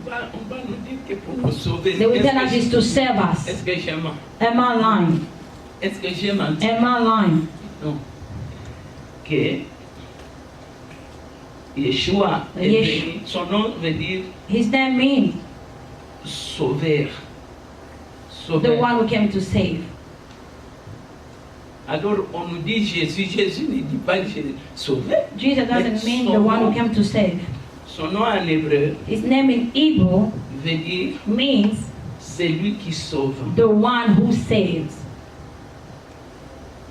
On va nous dire que pour nous sauver. They will tell us Est-ce is to save us. est-ce que j'ai menti? Am I lying? Est-ce que j'ai menti? Am I lying? Non. Que Yeshua est Yesh- venu. Son nom veut dire His name means sauveur. the Sauveur. one who came to save. Alors on nous dit Jésus. Jésus ne dit pas sauveur. Jesus doesn't mean the one who came to save. Son nom en hébreu His name in Hebrew veut dire means celui qui sauve. the one who saves.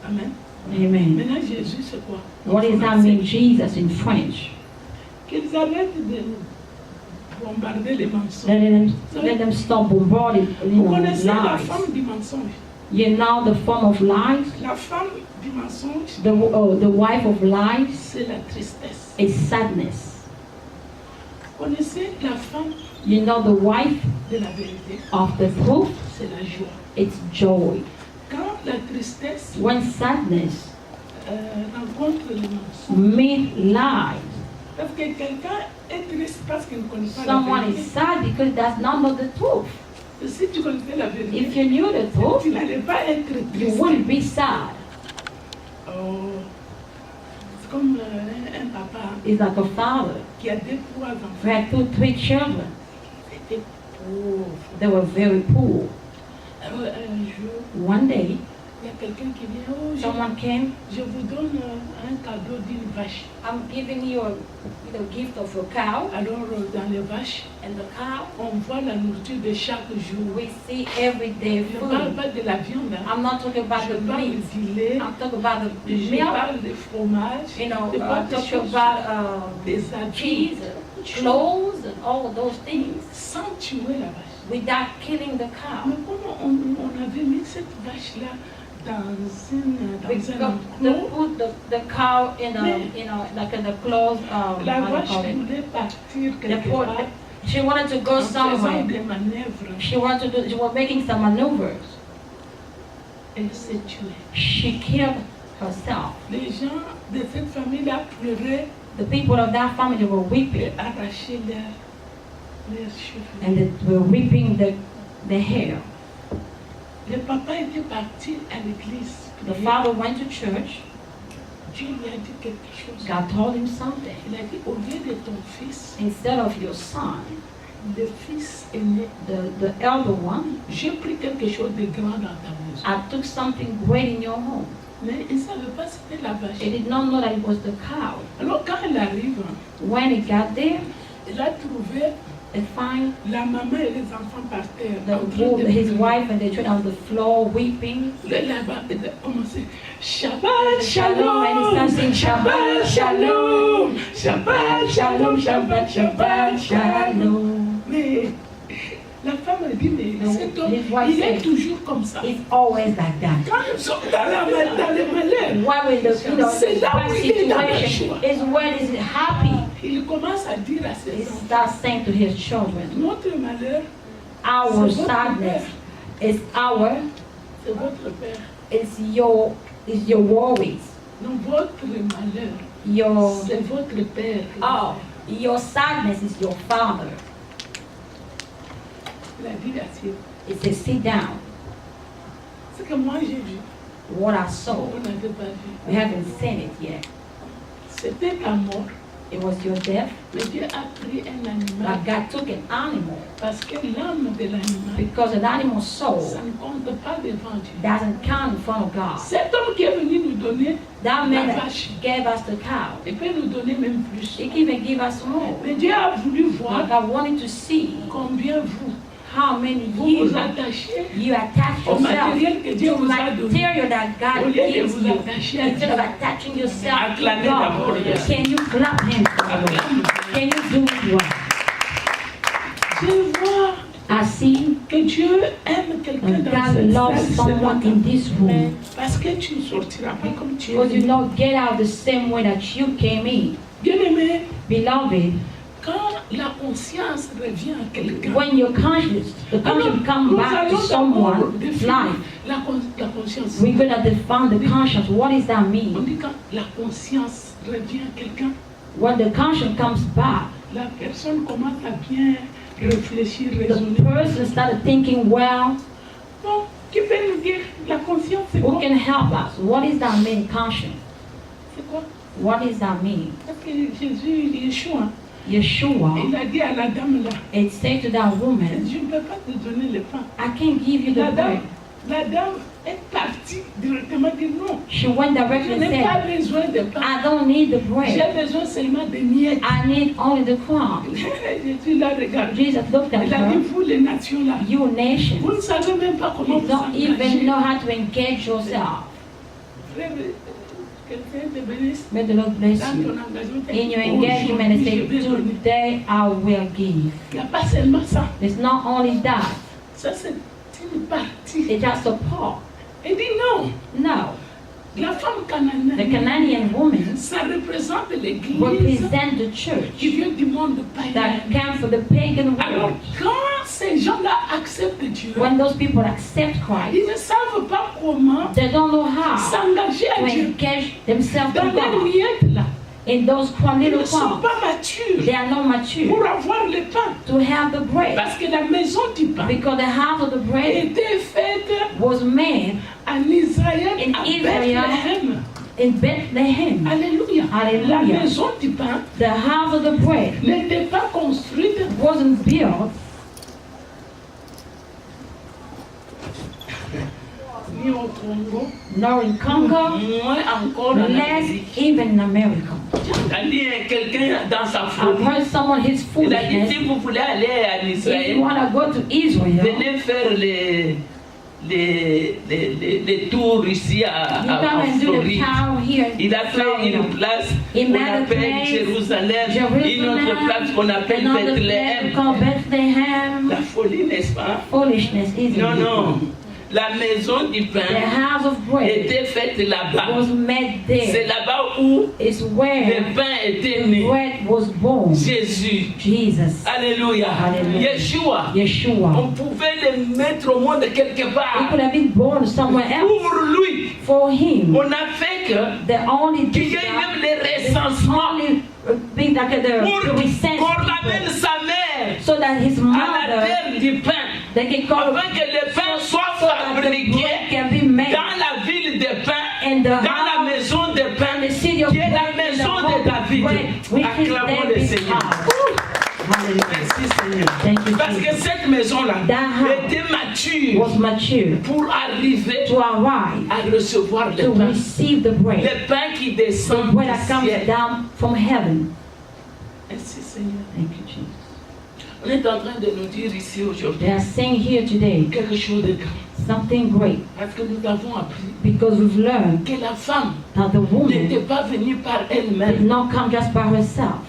Amen. Amen. Maintenant Jésus c'est quoi? What does that mean, Jesus, in French? Qu'ils arrêtent de bombarder les mensonges. Let them stop bombarding, Vous connaissez la lies. femme du mensonge. You know the form of lies, La femme du mensonge, the wife of lies c'est la tristesse. is sadness. Vous connaissez la femme You know the wife de la vérité, of the truth, c'est la joie. it's joy. Quand la tristesse When sadness rencontre le mensonge, meets lies, parce que quelqu'un est triste parce qu'il ne connaît pas la someone vérité. is sad because does not know the truth. Et si tu connaissais la vérité, If you knew the truth, tu n'allais pas être you triste. wouldn't be sad. Oh, c'est comme un papa It's like a father qui a 2-3 who enfants. had 2-3 children. C'était pauvre. They were very poor. Alors un jour, One day, Il y a quelqu'un qui vient, oh, Someone came, je vous donne un cadeau d'une vache. I'm giving you a gift of a cow. Alors, dans les vaches, And the cow, on voit la nourriture de chaque jour. we see everyday Je ne parle food. pas de la viande, hein. I'm not talking about Je the parle meat. du lait, I'm talking about the je milk. parle des fromages, You know, de pas de talking choses, about des habits, cheese, clothes, and all of those things sans tuer la vache. without killing the cow. Mais comment on avait mis cette vache-là dans We un put the cow in a, like in a closed, La how do you vache call it? voulait partir The quelque port- part She wanted to go en faisant somewhere. des manœuvres. She was making some maneuvers. Elle s'est tuée. She killed herself. Les gens de cette famille-là pleuraient The people of that family were et weeping, arrachaient leurs cheveux. and they were weeping the hair. Le papa était parti à l'église. The father went to church. Dieu lui a dit quelque chose. God told him something. Il a dit, au lieu de ton fils, Instead of your son, le fils aîné, the elder one, j'ai pris quelque chose de grand dans ta maison. I took something great in your home. Mais il ne savait pas c'était la vache. He did not know that it was the cow. Alors quand elle arrive, When he got there, il a trouvé they find la maman et les enfants par terre. en train de his pleurer. wife and the children on the floor weeping. Là-bas, il a commencé Shabbat Shalom, And he starts saying Shabbat Shalom, Shabbat Shalom, Shabbat Shabbat Shabbat Shalom. Mais la femme a dit, mais No, cet homme, his wife il est said, toujours comme ça. It's always like that. Quand nous sommes dans le malheur, Why when the C'est là bad où il est dans la situation joie. is when he's happy, il commence à dire à ses he enfants, starts saying to his children, notre malheur, our C'est votre sadness is c'est votre père. is your worries. Non, votre malheur, Your c'est votre père. your sadness is your father. Il a dit à Dieu, It says, sit down. ce que moi j'ai vu, What I saw, on n'avait pas vu. we haven't seen it yet. C'était ta mort. It was your death, Mais Dieu a pris un animal but God took an animal parce que l'âme de l'animal, because an animal soul ça ne compte pas devant Dieu. doesn't count in front of God. Cet homme qui est venu nous donner That man la that vache, gave us the cow, il peut nous donner même plus. he can even give us more. Mais Dieu a voulu But voir God wanted to see combien vous, how many vous years vous attachez you attach au yourself matériel que Dieu to vous a donné. material that Au God lieu de gives vous you. attacher à Instead Dieu. of attaching yourself to Acclamez d'abord God, Dieu. can you clap him for the Lord? Can you do it well? Je vois I see que Dieu aime quelqu'un and dans God cette loves salle ce someone matin. in this room Parce que tu ne sortiras pas comme tu es because you venu. not get out the same way that you came in. Bien-aimé, Beloved, quand la conscience revient à quelqu'un, when your conscience, the conscience come nous back to allons d'abord someone's définir life, la conscience. we're going to define the conscience. What does that On mean? dit quand la conscience revient à quelqu'un, When the conscience comes back, la personne commence à bien réfléchir, the raisonner. person started thinking, well, Bon, qui peut nous dire la conscience c'est who quoi? can help us? What does that mean, conscience? C'est quoi? What does that mean? Parce que Jésus, Yeshua, Yeshua, il a dit à la dame là, it said to that woman, je ne peux pas te donner le pain. I can't give you La the dame, bread. la dame est partie directement dit non. She went Je directly and n'ai pas said, besoin de pain. I don't need the bread. J'ai besoin seulement de miettes. I need only the crumb. Jésus l'a regardé. Jesus looked at Il a dit, her, vous les nations là, you nation, vous ne savez même pas comment you vous don't even engager. know how to engage yourself. Frère, quelqu'un te bénisse. May the Lord bless Dans you. ton engagement, In your engagement, and say, je vais donner. today I will give. Il n'y a pas seulement ça. It's not only that, Ça, c'est une partie. it's just a part. Il dit non. No, La femme the cananéenne, Canadian woman ça représente l'église represent the qui church vient du monde païen. that came from the pagan Alors, world. quand ces gens-là acceptent Dieu, When those people accept Christ, ils ne savent pas comment they don't know how s'engager to à Dieu. engage themselves to Dans les God. miettes là, In those ils little ne sont crumbs, pas matures they are not mature pour avoir le pain. to have the bread, Parce que la maison du pain because the house of the bread était faite was made en Israël, In à Israel. Bethléem. in Bethlehem. Alléluia. Hallelujah. La maison du pain The house of the bread n'était pas construite wasn't built ni ni au Congo, nor in Congo, moins encore en less Amérique. even in America. J'ai entendu quelqu'un dans sa I've folie. heard someone his Il a dit, foolishness. si vous voulez aller en If Israël, you want to go to Israel, venez faire les tours ici à you come and do the Floride. town here Il a in fait Florida. une place He qu'on made a appelle place, Jérusalem, une autre place qu'on appelle another place Bethléem. called Bethlehem. La folie, n'est-ce pas? Foolishness, isn't Non, it? non. La maison du The pain house of bread était faite là-bas. was made C'est there. là-bas où It's le where pain était the né. bread was born. Jésus. Jesus, Alléluia. Alléluia. Yeshua. Yeshua. On pouvait le mettre au monde quelque He part. could have been born somewhere else. Pour lui, For him, on a fait que the only qu'il y thing ait même that, les the recensements only thing that the pour recent qu'on ramène people, sa mère so that his à la mother, terre du pain, they can come, afin que le pain soit so that the fabriqué bread can be made dans la ville de pain, in the dans la house, maison de pain, in the city of qui est la bread, in the maison home de David. bread, which is Acclamons le David's Seigneur. house. Hallelujah. Merci Seigneur. Thank you, Parce que Jesus. cette maison-là That house était mature Was mature pour arriver to arrive à recevoir le to pain. receive the bread, Le pain qui the descend bread du that comes ciel. down from heaven. Merci Seigneur. Thank you, Jesus. On est en train de nous dire ici aujourd'hui They are saying here today quelque chose de grand. something great Parce que nous avons appris because we've learned que la femme that the n'était woman pas venue par did elle-même. not come just by herself.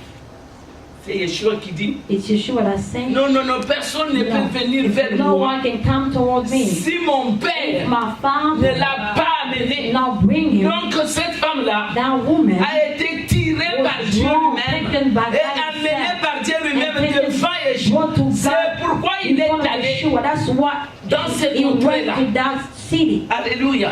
C'est Yeshua qui dit, It's Yeshua that's saying, non, non, non, personne ne No. peut venir vers no moi one can come toward me. si mon If Père my ne father l'a pas amené. did not bring him, Donc cette femme-là that woman a été tirée was par Dieu drawn, lui-même taken by et God amenée himself, par Dieu and lui-même taken devant Yeshua. brought to C'est God pourquoi in il est front of allé Yeshua. That's what dans cette he went contrée-là. to that city. Alléluia.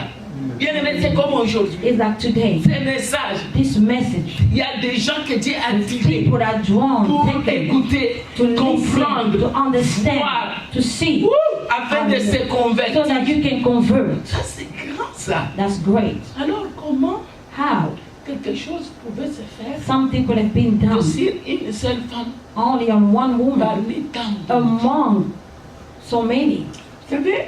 Bien aimé, c'est comme aujourd'hui. Is that today, Ces messages, this message, il y a des gens que Dieu a tirés people are drawn, pour taken écouter, to listen, comprendre, to understand, voir, to see, afin de se so convertir. that you can convert. Ça, c'est grand, ça. That's great. Alors, comment How? quelque chose pouvait se faire Something could have been que done sur une seule femme only on one woman parmi tant d'autres? among so many. Vous savez,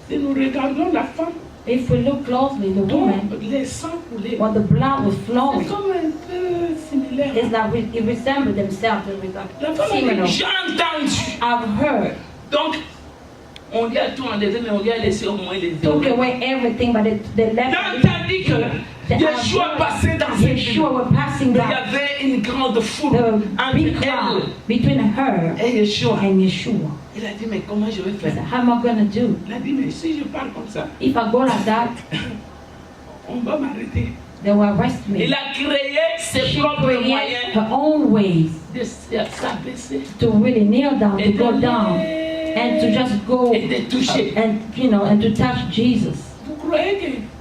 si nous regardons la femme, If we look closely, the dont woman, les sangs coulaient, what the blood was c'est flowing, comme un peu similaire. is that it resembled themselves. La femme a Similar. dit, j'ai entendu. I've heard. Donc, on lui a tout enlevé, mais on lui a laissé au moins les Took oreilles. away everything, but they J'ai left. entendu que Yeshua passait dans cette Yeshua ville. were passing Il y by. avait une grande foule The entre big crowd elle between her et Yeshua. and Yeshua. Il a dit, mais comment je vais He faire? said, how am I going to do? Il a dit, mais si je parle comme ça, If I go like that, on va m'arrêter. they will arrest me. Il a créé ses She propres created moyens her own ways de s'abaisser to really kneel down, to et go down, and to just go et de toucher. and and to touch Jesus. Vous croyez que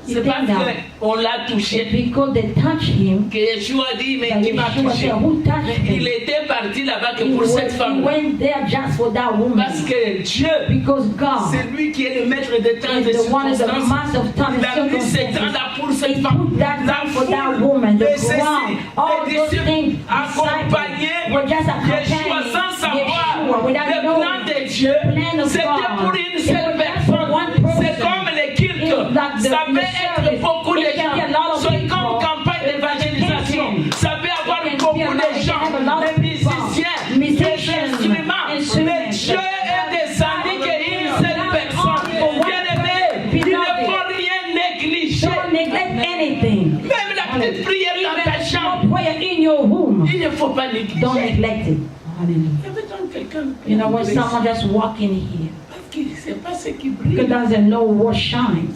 You c'est think parce that qu'on l'a touché because they touched him, que Yeshua dit, mais that qui m'a Yeshua touché? said, who touched Mais il him? était parti là-bas que He pour cette he femme. went there just for that Parce woman. que Dieu, Because God c'est lui qui est le maître des temps et des is the one is the circonstances. master of time Il and a mis ces circumstances. temps-là pour cette He femme. put that La down for that foule, woman, the les ceci, ground, all les those disciples things accompagnaient were just Yeshua accompanying sans savoir Yeshua le without plan knowing. de Dieu. Plan of C'était God. pour une It seule was just for one personne. person. C'est comme les cultes. It's like the- Ça peut the être service. beaucoup de It can be a lot gens. of C'est people. comme campagne d'évangélisation. Ça peut avoir It can be beaucoup a lot- de it gens. can have a lot of Les people. musiciens, Musicians, les instruments. instruments. Mais Dieu est descendu qu'une seule personne. Bien-aimé, il ne faut rien négliger. Don't neglect anything. Même la petite prière dans ta Even chambre. small prayer in your room. Il ne faut pas négliger. Don't neglect it. Hallelujah. Every time quelqu'un You know, when prie, someone just walk in here, parce qu'il ne sait pas ce qui because brille, doesn't know what shines,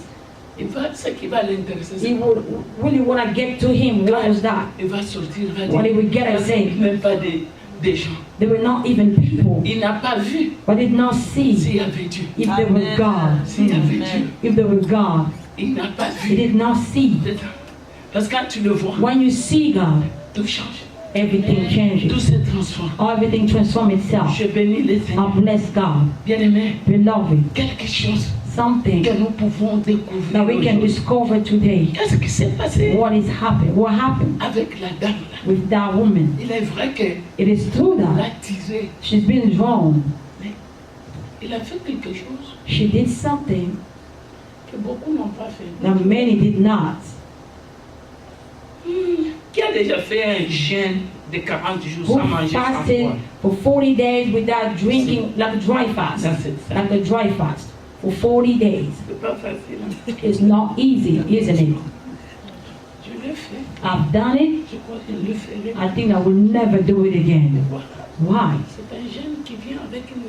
il va, ce qui va l'intéresser, he would really want to get to him. What was that? il va sortir, il va What dire, he would get and say, même pas des gens. they were not even people, Il n'a pas vu but did not see s'il y avait Dieu. if they were God. S'il y avait Dieu, If they were God, il n'a pas he vu. did not see. Parce que quand tu le vois, When you see God, tout change. everything Tout changes. se transforme. Everything transforms itself. Je bénis les I Seigneurs. bless God. Bien-aimé, Beloved, quelque chose something que nous pouvons découvrir that we can aujourd'hui. discover today. Qu'est-ce qui s'est passé What is happening? What happened avec la dame là? with that woman? Il est vrai qu'il It is true a that tiré, she's been drawn. il a fait quelque chose She did something que Beaucoup n'ont pas fait. Now many did not. Qui a déjà fait un jeûne de 40 jours Who sans manger, sans fasted boire? for 40 days without drinking, like a dry fast. That's it. Like a dry fast. For 40 days. C'est pas facile. Hein? It's not easy, isn't it? Je l'ai fait. I've done it. Je crois que je le ferai. I think I will never do it again. Why? C'est un jeûne qui vient avec une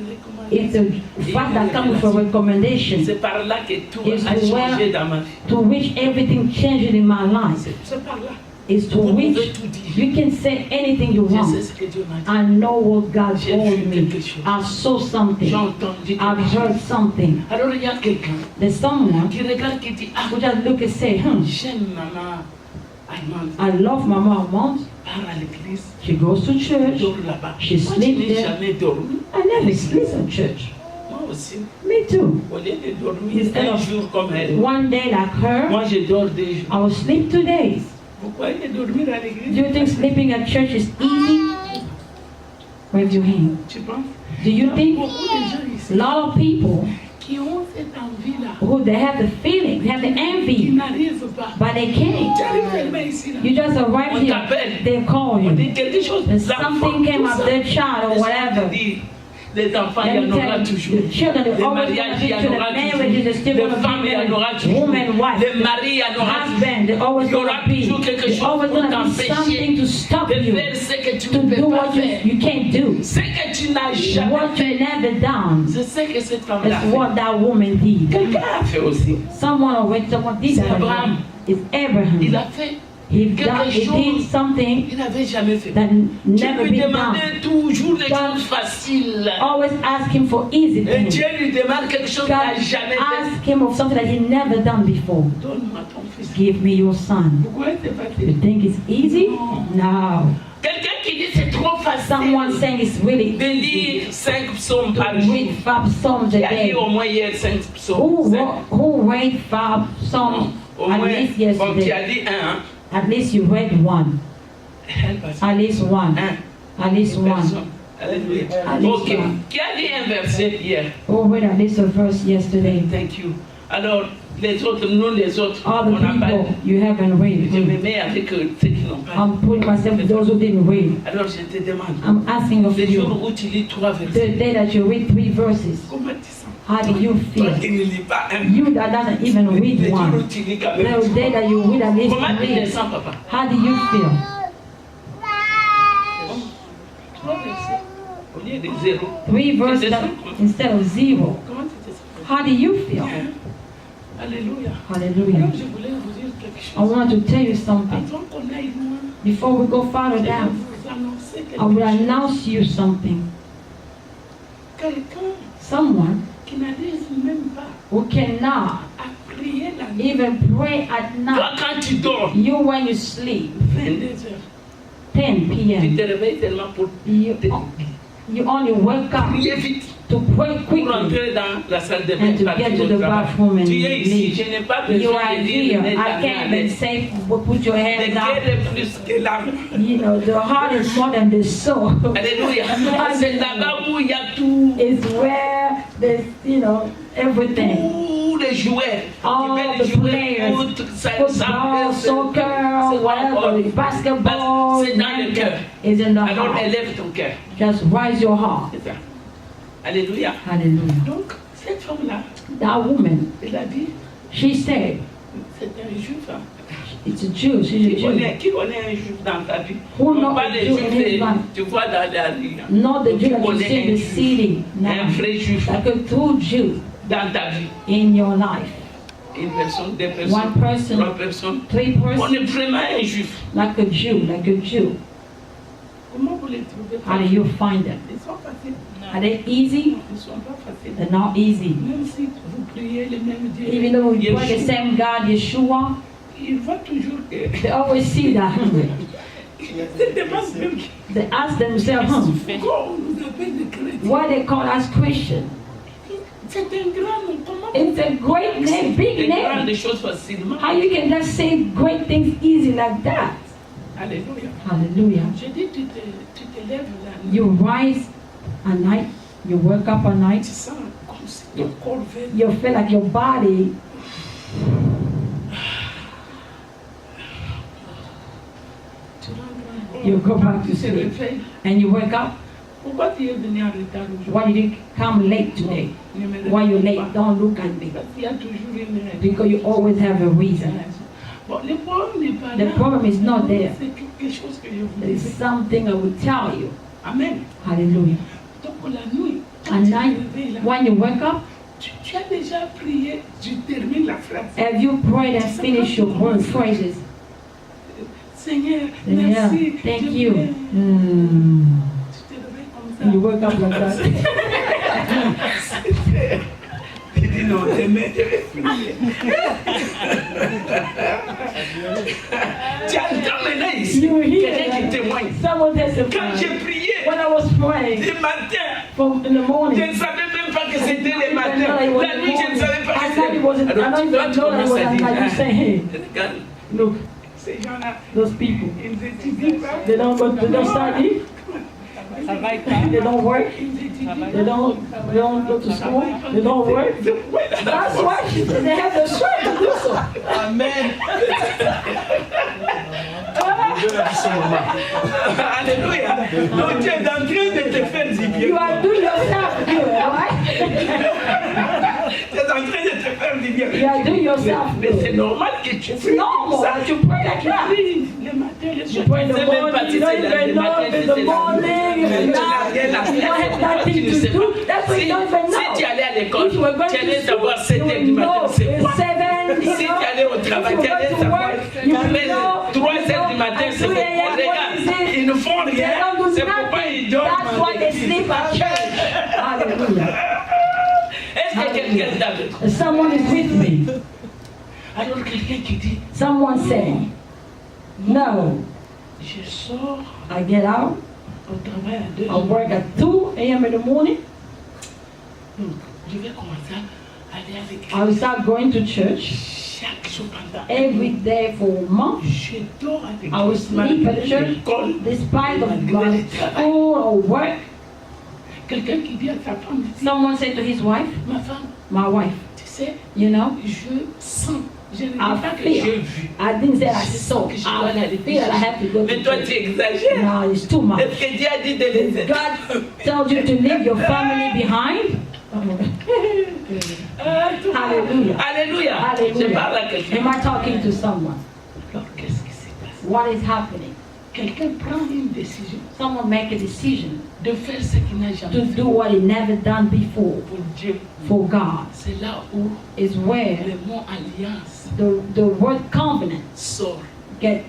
It's recommandation. a fact that comes with a recommendation C'est par là que tout It's a changé where- dans ma vie. to which everything changes in my life. C'est par là. Is to Vous pouvez which tout dire. you can say anything you Je want. sais ce que Dieu m'a dit. I know what God J'ai told vu me. quelque chose. I saw something. J'ai entendu I've quelque heard chose. something. Alors il y a quelqu'un There's someone qui regarde qui dit ah who just look and say, j'aime maman Allemande. I love Mama Armand. Part à l'église. She goes to church. Dort là-bas. She Moi je sleeps n'ai there. jamais dormi. I never sleep in church. Moi aussi. Me too. Au lieu de dormir Instead un of jour comme elle. one day like her, Moi je dors 2 jours. I will sleep 2 days. Vous croyez dormir à Do l'église? you think sleeping at church is easy? Wave your hand. Tu penses? Do you think Beaucoup de gens a ici lot of people qui ont cette envie-là, who they have the feeling, they have the qui envy, n'arrivent pas. but they can't. Tu arrives tellement ici là. You just arrive On here, t'appelle. they call On dit you. quelque chose. And something came up, their child or whatever. Les enfants, il y Let en me aura tell you, toujours. the children, Les they're always mariages, going to il be y en children. aura Marriages, they're still toujours. Les going to femmes, il y en aura be toujours. woman, wife. Les maris, il y en aura toujours. Husband, they're always Il y going aura to be. toujours quelque There's chose always pour going to be something t'empêcher to stop de you, faire ce que tu to ne peux do pas what faire. you can't do. Ce que tu n'as jamais What you fait. never done Je sais que cette femme-là is what that woman did. quelqu'un a fait aussi. Someone already, someone did C'est that. Abraham. It's Il Abraham. a fait. He quelque did chose something Il n'avait jamais fait. that Tu never lui been done. demandais toujours des God choses faciles. Always ask him for easy Et things. Dieu lui demande quelque chose qu'il n'a God jamais fait. ask him of something that he never done before. Donne-moi ton fils. Give me your son. Pourquoi c'est You facile? think it's easy? No. Quelqu'un qui dit c'est trop Someone facile saying it's really de lire 5 psaumes par to jour. read 5 psalms a Il a day. lu au moins hier 5 psaumes. Who read 5 psalms Au at moins, least bon, tu yesterday? as dit un. At least you read one. At least one. Un. At least one. Personne. Alléluia. At least Ok. one. Qui a lu un verset hier? Who read at least a verse yesterday? Thank you. Alors, les autres, nous les autres, All on the n'a pas. people you haven't Je me read. mets avec ceux qui n'ont pas. I'm putting myself with those who didn't read. Alors, je te demande. I'm asking of Les you, jours où tu lis 3 the versets, day that you read 3 verses, comment tu sens? how do you Toi feel? qui ne lis pas un. You that doesn't even Les read jours où one, tu lis quand même. the day that you read at least Comment tu 3, te sens, papa? how do you feel? 3 versets au lieu de 0. 3 verses instead of 0. Comment tu te sens? How do you feel? Alléluia. Hallelujah. Alors, je voulais vous dire quelque I chose. want to tell you something. Avant qu'on aille loin, Before we go farther je vais down, vous annoncer I will quelque chose. announce you something. Quelqu'un Someone qui n'arrive même pas who cannot à prier la nuit. even pray at Toi, night. quand tu dors, You, when you sleep, 22 heures, 10 tu p.m., te réveilles tellement pour you only wake up prier vite, to pray pour quickly rentrer dans la salle de bain. and to partir get to au the travail. bathroom and Tu es ici, leave. je n'ai pas You besoin are de dire here. mets ta I main à can't even l'aise. say put your Le hands cœur up. est plus que l'âme. You know, the heart is more than the soul. Alléluia. C'est là-bas où il y a tout. It's where there's, you know, everything. Tous les joueurs. All Tu peux the jouer players, foot, football, soccer, whatever, basketball, c'est dans le cœur. is in the Alors heart. élève ton cœur. Just raise your heart. C'est ça. Alléluia. Hallelujah. Donc, cette femme-là, That woman, elle a dit, she said, c'est un juif. Hein. it's a Jew, she's a Jew. Qui connaît un juif dans ta vie? Who Non knows pas a les Jew juifs in his que life? tu vois dans la rue. hein. Not the Donc, Jew tu that you connais see in un the juif, city, un now, vrai juif like a true Jew dans ta vie. in your life. Une personne, deux personnes, One person, 3 personnes. 3 On persons, est vraiment un juif. like a Jew, like a Jew. Comment vous les trouvez? How do you find them? Ils sont faciles. Are they easy? Non, ils ne sont pas faciles. They're not easy. Même si vous priez le même Dieu, Even though we pray the Yeshua, same God, Yeshua, il voit toujours que they always see that. ce n'est pas même They ask themselves, pourquoi on nous appelle des chrétiens. why they call us Christian? C'est un grand nom. Comment It's a great name, big on prend name. des choses facilement? How you can just say great things easy like that? Alléluia. Hallelujah. Je dis, tu te lèves là, You rise at night, you wake up at tu night, sens comme si ton corps veut. you feel like your body You go back to sleep and you wake up. Pourquoi tu es venu en retard aujourd'hui? Why did you come late today? Why you late? Don't look at me. Parce qu'il y a toujours une raison. Because you always have a reason. Bon, le problème n'est pas The là. problem is not there. C'est quelque chose que je vous There is dis. something I will tell you. Amen. Hallelujah. Donc la nuit, quand At tu te night, réveilles là, when you wake up, tu as déjà prié, tu termines la phrase. have you prayed and finished your word phrases? Seigneur, Yeah, merci. thank je you. prie. Mm. Tu te réveilles comme ça. And you wake up like that. Tu dis non, demain je vais prier. Tu entends maintenant ici, You hear quelqu'un qui that? témoigne. Someone Quand j'ai testified. prié, When I was praying le matin, from in the je morning, ne savais même pas que c'était le I didn't matin. know it was La the nuit, je ne savais morning. pas que I thought it was. I Alors, don't tu even dois know that it was commencer à at dire, night. You say, hey, regarde, look, ces gens-là, those people. ils étudient pas. They don't go. They don't study. They don't work. They don't go to school. They don't work. That's why she said they have the strength to do so. Amen. Dieu l'a dit son moment. Alléluia. Donc tu es en train de te faire du bien. You are doing yourself good, alright? Tu es en train de te faire du bien. You are doing yourself Mais c'est good. normal que tu It's pries normal ça. that you pray like that. Oui, le matin, le You soir. pray in Tu the sais même pas morning. si You don't c'est la- even le know matin, if si in c'est the la nuit. morning. Mais If tu it's n'as not, rien à you don't have faire. nothing Tu ne to sais do. pas. That's why you don't even Si know. tu allais à l'école, If you were going tu allais to school, savoir 7 you heures du would matin, know c'est quoi. it's 7, you Si know. tu allais au travail, If tu you allais go to savoir. work, you would Mais know. 3 heures du matin, At c'est 3 pourquoi. a.m., what is Regarde, it? ils ne font They rien. don't do C'est pourquoi ils nothing. dorment. That's why they sleep at church. Hallelujah. Est-ce que quelqu'un est avec toi? Someone is with me. Alors quelqu'un qui dit, Someone say, no, je sors I get out, au travail à 2 I work at 2 a.m. in the morning. Donc, je vais commencer à aller avec I will start going to church chaque jour pendant every day for a month. Je dors avec I will sleep at church l'école. despite of my school or work. Quelqu'un qui dit à sa femme, dit, Someone said to his wife, ma femme, my wife, tu sais, you know, je sens, je ne dis I pas que j'ai feel. vu. I didn't say I Je saw. sens que je dois aller à I feel I have to go Mais to toi, church. tu exagères. No, it's too much. Est-ce que Dieu a dit de les God told you to leave your family behind. Hallelujah. Alléluia. Je parle à quelqu'un. Am I talking to someone? Alors, qu'est-ce qui s'est passé? What is happening? Quelqu'un prend une décision Someone make a decision de faire ce qu'il n'a to jamais fait do what he never done before pour Dieu. for God. C'est là où Is where le mot alliance the word covenant sort.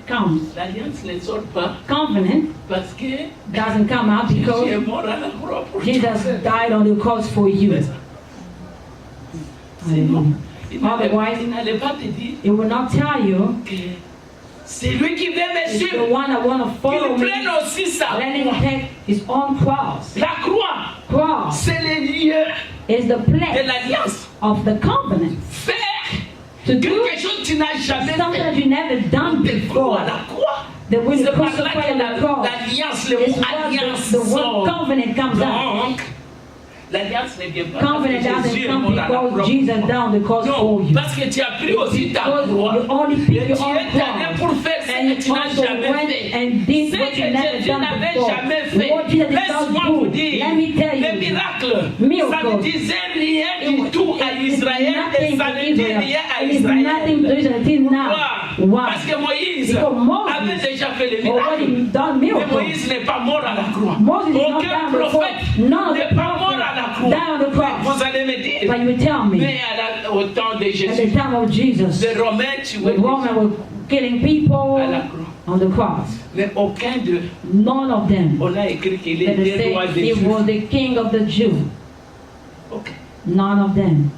comes. L'alliance ne sort pas Covenant parce que doesn't come out Jésus est because mort à la croix pour Jesus toi. died on the cross for you. Sinon, Otherwise, il n'allait pas te dire it will not tell you que c'est lui qui vient me it's the suivre. one that want to follow Qu'il me. prenne aussi sa Let him take his own cross. La croix, Cross c'est le lieu is the de place l'alliance. of the covenant. Faire To do quelque chose que tu n'as jamais something fait. that you never done Te croix before. à la croix. That when you C'est par là crucify que on the cross, l'alliance, le it's mot what alliance the word sort. covenant comes out. Donc, l'alliance ne vient pas Covenant parce que doesn't Jésus est come mort à la croix. because Jesus died on the cross for Non, you. parce que tu as pris aussi ta Because croix. you only pick Et your tu own es allé cross. pour faire ce And que you tu n'as also jamais went fait. and did Ce what que you never Jésus done n'avait before. jamais fait. What Jesus did Laisse-moi not vous do. dire, Let me tell les you. miracles, Miracles. ça ne disait rien du tout à Israël et Nothing ça to ne dit Israel. rien à It is Israël. nothing to Israel until now. Pourquoi? Why? Parce que Moïse Because Moses avait déjà fait les miracles. already done Mais miracles. Moïse n'est pas mort à la croix. Moses is not Aucun down the cross. prophète None of n'est the pas mort à la prophets croix. down the cross. Vous allez me dire, But you will tell me, mais au temps de at the Jésus, time of Jesus, les Romains tuaient the Romans were killing people à la croix. on the cross. Mais aucun d'eux, None of them. on a écrit qu'il That they était roi say des he Juifs. was the king of the Jews. Ok. None of them.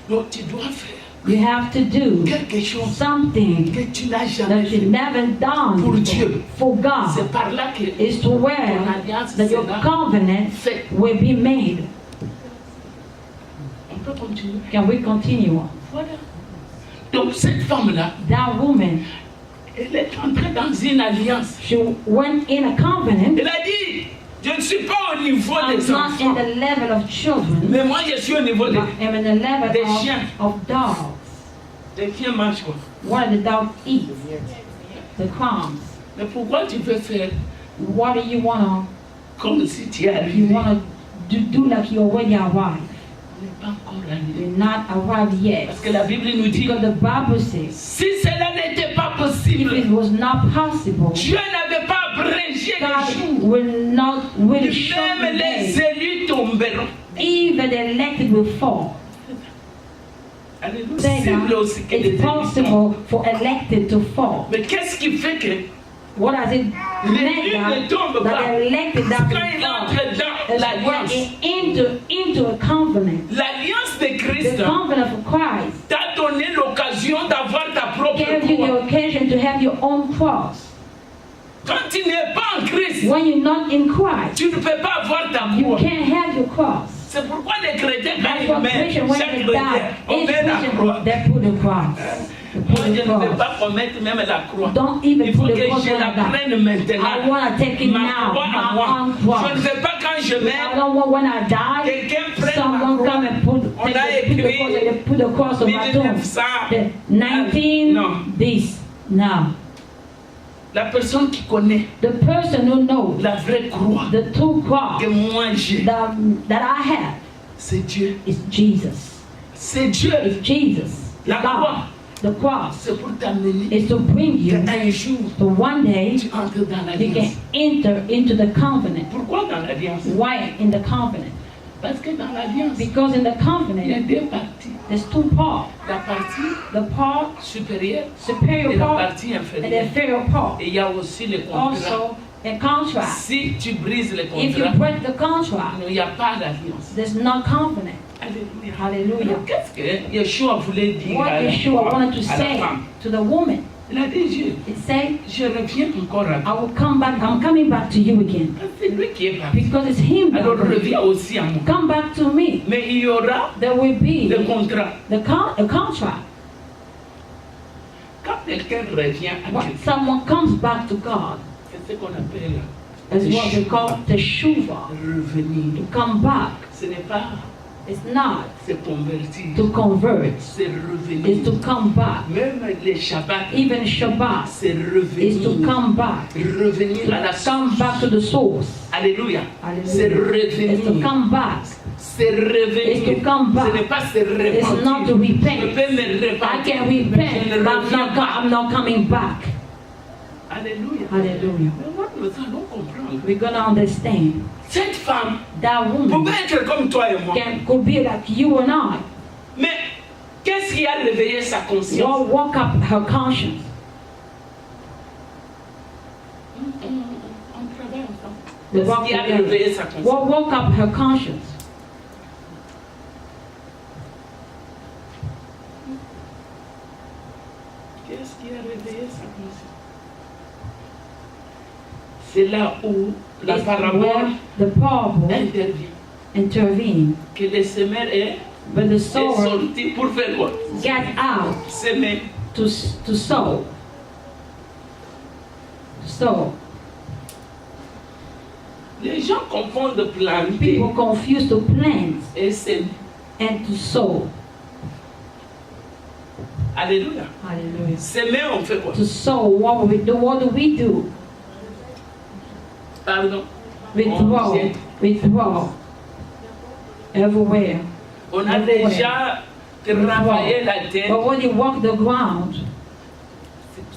Donc tu dois faire You have to do quelque chose something que tu n'as jamais that you fait. never done Pour before. Dieu. For God. C'est par là que Is to where ton alliance that your sera covenant faite. will be made. On peut continuer. Can we continue on? Voilà. Donc cette femme-là, That woman, elle est entrée dans une alliance. she went in a covenant. Elle a dit, Je ne suis pas au niveau I'm des not in enfants. the level of children. Mais moi, je suis au niveau I des am in the level des chiens. of dogs. Les chiens mangent quoi? What do the dogs eat? The crumbs. Mais pourquoi tu veux faire What do you want comme si tu es to, you arrivé? want to do like you already arrived? On n'est pas encore arrivé. You're not arrived yet. Parce que la Bible nous dit, Because the Bible says, si cela n'était pas if possible, it was not possible, Dieu n'avait pas abrégé les jours. God will not really show Même the les day. élus tomberont. Even the elected will fall. Alléluia. Say C'est possible now, aussi que les it's élus tombent. possible for elected to fall. Mais qu'est-ce qui fait que What does it l'élu mean ne tombe that pas? the elected Quand doesn't il fall? entre dans It's l'alliance, when into a covenant. l'alliance de The Christ covenant of Christ t'a donné l'occasion d'avoir ta propre gave you the croix. occasion to have your own cross. Quand tu n'es pas en Christ, When you're not in Christ, tu ne peux pas avoir ta you croix. can't have your cross. C'est pourquoi les chrétiens, quand That's ils what meurent, Christians, when chaque they chrétien, die, on each met la croix. Christian, they put the cross. They Moi, put je the ne veux cross. pas qu'on mette même la croix. Don't even Il faut put que the cross je when la I die. prenne maintenant. I want to take it Ma now, croix à my moi. own Je cross. ne veux pas quand je I meurs, don't want when I die, quelqu'un prenne ma someone croix. come and put On a the cross and they put the cross on my tomb. 1900. The 19 No. this. No. La personne qui connaît The person who knows la vraie croix the true cross que moi j'ai, that I have c'est Dieu. is Jesus. C'est Dieu. It's Jesus. La God. croix, The cross c'est pour t'amener is to bring you qu'un jour, to one day tu entres dans you l'alliance. can enter into the covenant. Pourquoi dans l'alliance? Why in the covenant? Parce que dans l'alliance, Because in the il y a covenant deux parties. there's two parts. La partie The part, supérieure et superior la part, partie and the inférieure. inferior part. Et il y a aussi le contrat. Also, a contract. Si tu brises le If you contrat, break the contract, il n'y a pas d'alliance. there's no covenant. Alléluia. Hallelujah. Alors, qu'est-ce que Yeshua voulait dire What à la, Yeshua wanted to à la say femme? to the woman, Il a dit, it said, je reviens encore à toi. I will come back, I'm coming back to you again. C'est lui qui est parti. Because it's him. that Alors will reviens aussi à moi. Come back to me. Mais il y aura There will be le contrat. a contract. Quand quelqu'un revient à When quelqu'un, someone comes back to God, c'est ce qu'on appelle is what we call teshuva. revenir. To come back. Ce n'est pas It's not se convertir, to convert. c'est It's revenir. to come back. Même les Shabbats, Even Shabbat c'est is to revenir. come back. Revenir à la Come back to the source. Alléluia. C'est Hallelujah. It's to revenir. come back. C'est It's revenir. to come back. Ce n'est pas se It's not to repentir. repent. Je peux me I repentir, can mais je repent, ne but reviens pas. I'm not coming back. Alléluia. Hallelujah. Mais moi, nous allons comprendre. We're gonna understand Cette femme that woman pouvait être comme toi et moi. could be like you and I. Mais qu'est-ce qui a réveillé sa conscience? What woke up her conscience? On travaille ensemble. The Qu'est-ce walk qui a together. réveillé sa conscience? What woke up her conscience? Qu'est-ce qui a réveillé sa conscience? C'est là où la It's parabole where the parable intervient. intervene. Que le semeur est But the est sower sorti pour faire quoi? get out Semer. to sow. So Les gens confondent planter people confuse to plant et semer. and to sow. Alléluia. Hallelujah. Semer, on fait quoi? To sow, what do we do? Pardon. Withdraw. On Withdraw. Everywhere. On a déjà travaillé la terre. But when you walk the ground,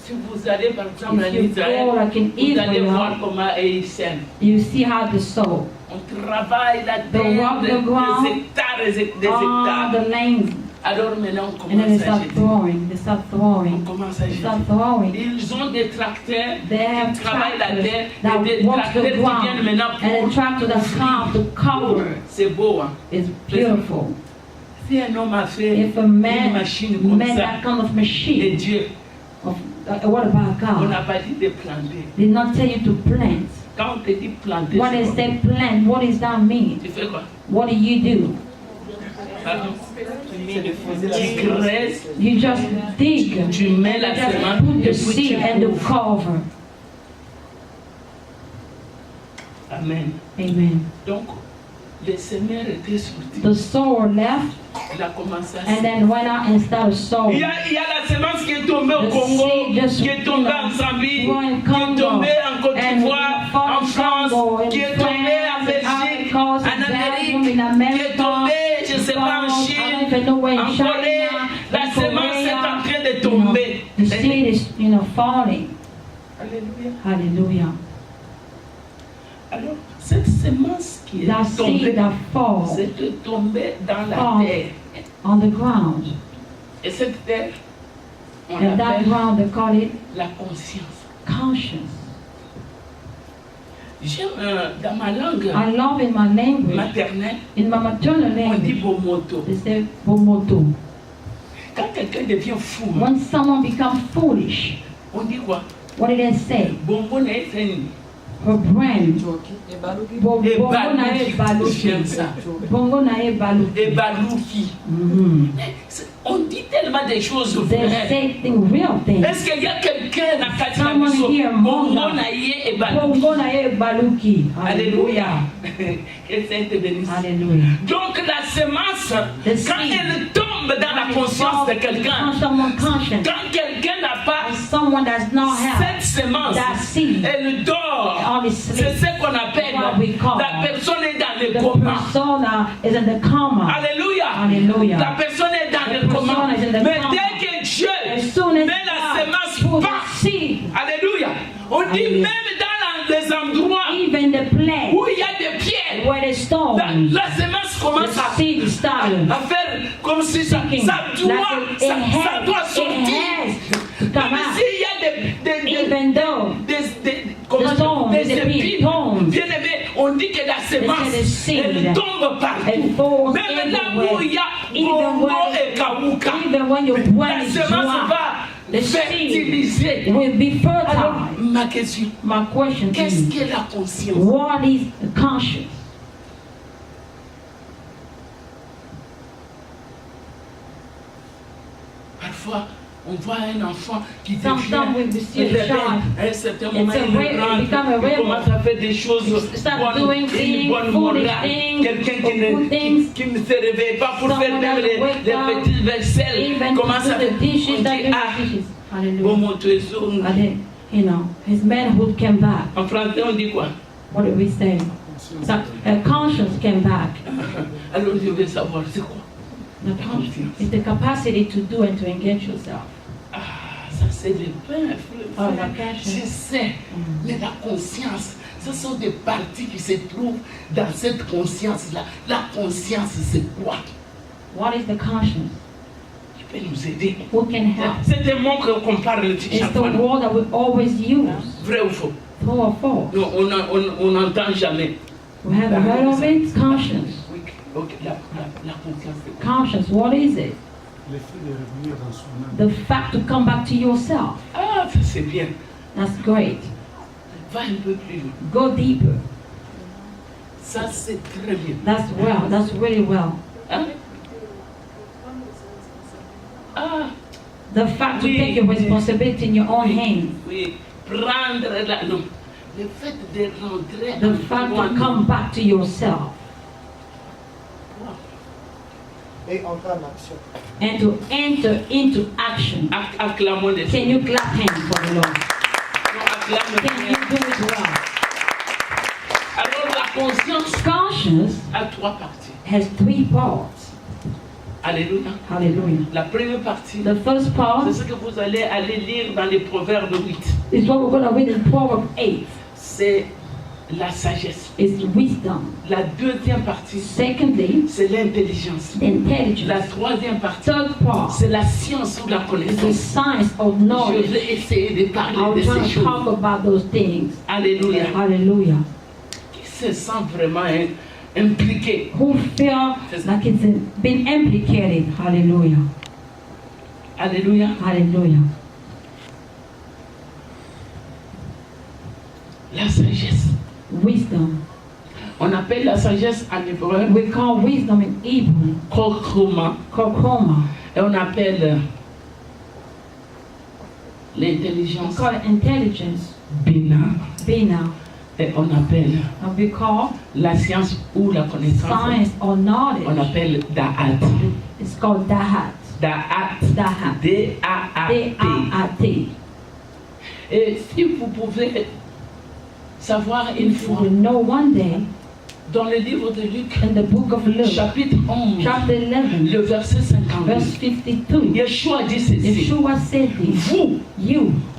Si vous allez par exemple en if you Israël, go like in vous allez voir Israel, comment ils sèment. you see how to sow. On travaille la They terre walk the des ground, hectares et des all hectares. the lanes, Alors maintenant on and then they commence à start jeter. throwing. They start On throwing. commence à They jeter. start throwing. Ils ont des tracteurs They have qui travaillent la tractors terre that et des walk tracteurs the qui viennent ground, maintenant and a pour tractor that come to cover. C'est beau, hein? It's beautiful. Si un homme a fait If a une man machine comme made ça, that kind of et machine, Dieu, what about on God? n'a pas dit de planter. Did not tell you to plant. Quand on te dit planter, What c'est is quoi? that plant? What does that mean? Tu fais quoi? What do you do? Pardon? Tu creuses, You just dig. tu mets la Just semence put et the puis tu seed and the couvres. cover. Amen. Amen. Donc, les semeurs étaient sortis. The sower left Il a commencé à and semer. then went out and started Il sowing. y a la semence qui est tombée au The Congo, seed just, qui est tombée en Zambie, grew in qui est Congo, tombée en Côte and d'Ivoire, fall en in France, Congo, in qui est tombée en France, in Belgique, Africa, en in Belgium, Amérique, in qui est America, tombée, je ne sais pas, en I don't Chine, even know where in en China, Corée. La in semence est Korea, en train de you know, tomber. the seed is, falling. Alléluia. Hallelujah. Alors, cette semence qui That est tombée, seed that falls c'est tombée dans la Fall. terre. on the ground. Et cette terre, on And that l'appelle ground, they call it la conscience. conscience. J'aime dans ma langue I love in my language, maternelle, in my maternal on dit language, bomoto. they say bomoto. Quand quelqu'un devient fou, When someone becomes foolish, on dit quoi? what did they say? Bongo na eseni. Her brain. Bongo na e J'aime ça. baluki. Bongo na e baluki. Ebalouki. Mhm. On dit tellement des choses They vraies. say things, real things. Est-ce qu'il y a quelqu'un dans la Someone here, Bongo Monga. na ye ebalouki. Bongo na e baluki. Alléluia. Que Saint te bénisse. Hallelujah. Donc la semence, The quand seed. elle tombe dans la conscience de quelqu'un, When someone conscious, quand quelqu'un n'a pas and someone does not have cette semence, that seed, elle dort. on his C'est sleep, ce qu'on appelle what we call la personne est dans le the coma. persona is in the coma. Alléluia. Alléluia. La personne est dans The le coma. person is in the Mais coma. dès que Dieu As soon as met la God semence, puts bam, the seed, alléluia. On dit Alléluia. même dans les endroits even the place où il y a des pierres, where the stone, la semence commence the seed started. à faire comme si ça doit sortir. To come Même out. s'il y a Even though comment stones, des the épines, stones. bien aimé, on dit que la semence, the seed, elle tombe it partout. falls Même là everywhere. où il y a Even Bongo when- et Kawuka, even when your la brain is semence dry, va the seed fertiliser. will be Alors, fertile. ma question, My question to qu'est-ce you, qu'est la conscience? what is conscience? Parfois, on voit un enfant qui Sometimes we see a rebelle. child, À un certain it's moment, a il rebel, rentre, become a il rebel. commence à faire des choses Start bonnes, doing une things, bonne foolish morale. things, Quelqu'un good things. qui ne se réveille pas pour faire Someone même that les wake up, petites vaisselles, Even commence to à do faire. the dishes, On that dit, do ah, the dishes. bon, Hallelujah. mon trésor. And then, his manhood came back. En français, on dit quoi? What did we say? So, conscience came back. Alors, je veux savoir, c'est quoi? The conscience is the capacity to do and to engage yourself. Ah, ça c'est le pain, Oh, frère. la passion. Je sais, mais la conscience, ce sont des parties qui se trouvent dans cette conscience-là. La conscience, c'est quoi? What is the conscience? Tu peux nous aider? Who can help? C'est un mot qu'on parle It's chaque the fois. word that we always use. Vrai ou faux? True or false? Non, on n'entend jamais. We haven't heard of it. Conscience. Oui, ok, la conscience, c'est quoi? Conscience, what is it? Le fait de revenir dans son âme. The fact to come back to yourself. Ah, ça c'est bien. That's great. Va un peu plus loin. Go deeper. Ça c'est très bien. That's well. That's really well. Hein? Ah, The fact to Oui. take your responsibility in your own hands. oui, prendre la... Non, le fait de rentrer The en fact to toi-même. come back to yourself Et entrer en action. and to enter into action. Acclamons les Can you clap hands for the Lord? Non, acclame Can bien. you do it well? Alors la conscience Conscience a trois parties. has three parts. Alléluia. Hallelujah. La première partie, The first part c'est ce que vous allez aller lire dans les Proverbes 8. is what we're going to read in Proverbs 8. C'est la sagesse. It's wisdom. La deuxième partie, Secondly, c'est l'intelligence. La intelligence. troisième partie, Third part c'est la science ou la is the connaissance. science of Je knowledge. vais essayer de parler I'm de trying ces to talk choses. about those things. Alléluia. Hallelujah. Qui se sent vraiment impliqué. Who feel like it's been implicated. Hallelujah. Alléluia. Hallelujah. La sagesse. Wisdom. On appelle la sagesse en hébreu We call wisdom in Hebrew kokroma. kokoma. Et on appelle We l'intelligence call it intelligence bina. bina. Et on appelle And we call la science ou la connaissance, science or on knowledge. appelle Da'at. It's called Dahat. Da'at. Dahat. D-A-A-T. D-A-A-T. Et si vous pouvez savoir une You fois, will know one day dans le livre de Luc, in the book of Luke, chapitre 11, chapter 11, le verset 52, verse 52, Yeshua dit ceci. Yeshua said this,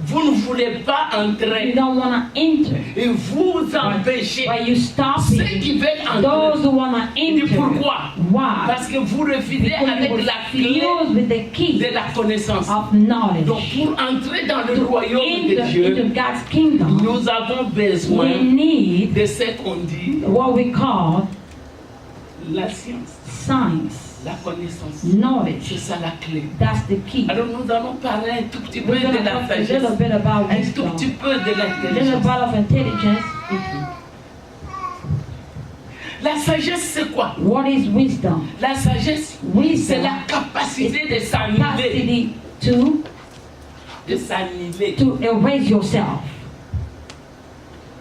Vous ne voulez pas you entrer don't want to enter, et vous empêchez but you stop ceux it. qui veulent Those entrer. who want to Il dit enter. pourquoi? Why? Parce que vous refusez Because you avec will la clé fuse with the key de la connaissance. of Donc knowledge. pour entrer dans le royaume de Into Dieu, God's kingdom, nous avons besoin we need de ce qu'on dit what we call la science, science, la connaissance. knowledge. C'est ça la clé. That's the key. Alors nous allons parler un tout petit peu We're going de to la talk a sagesse, little bit about un tout wisdom, petit peu de a little l'intelligence. bit of intelligence. La sagesse c'est quoi? What is wisdom? La sagesse, c'est Wisdom la capacité de is s'annuler, capacity de s'annuler. to erase yourself.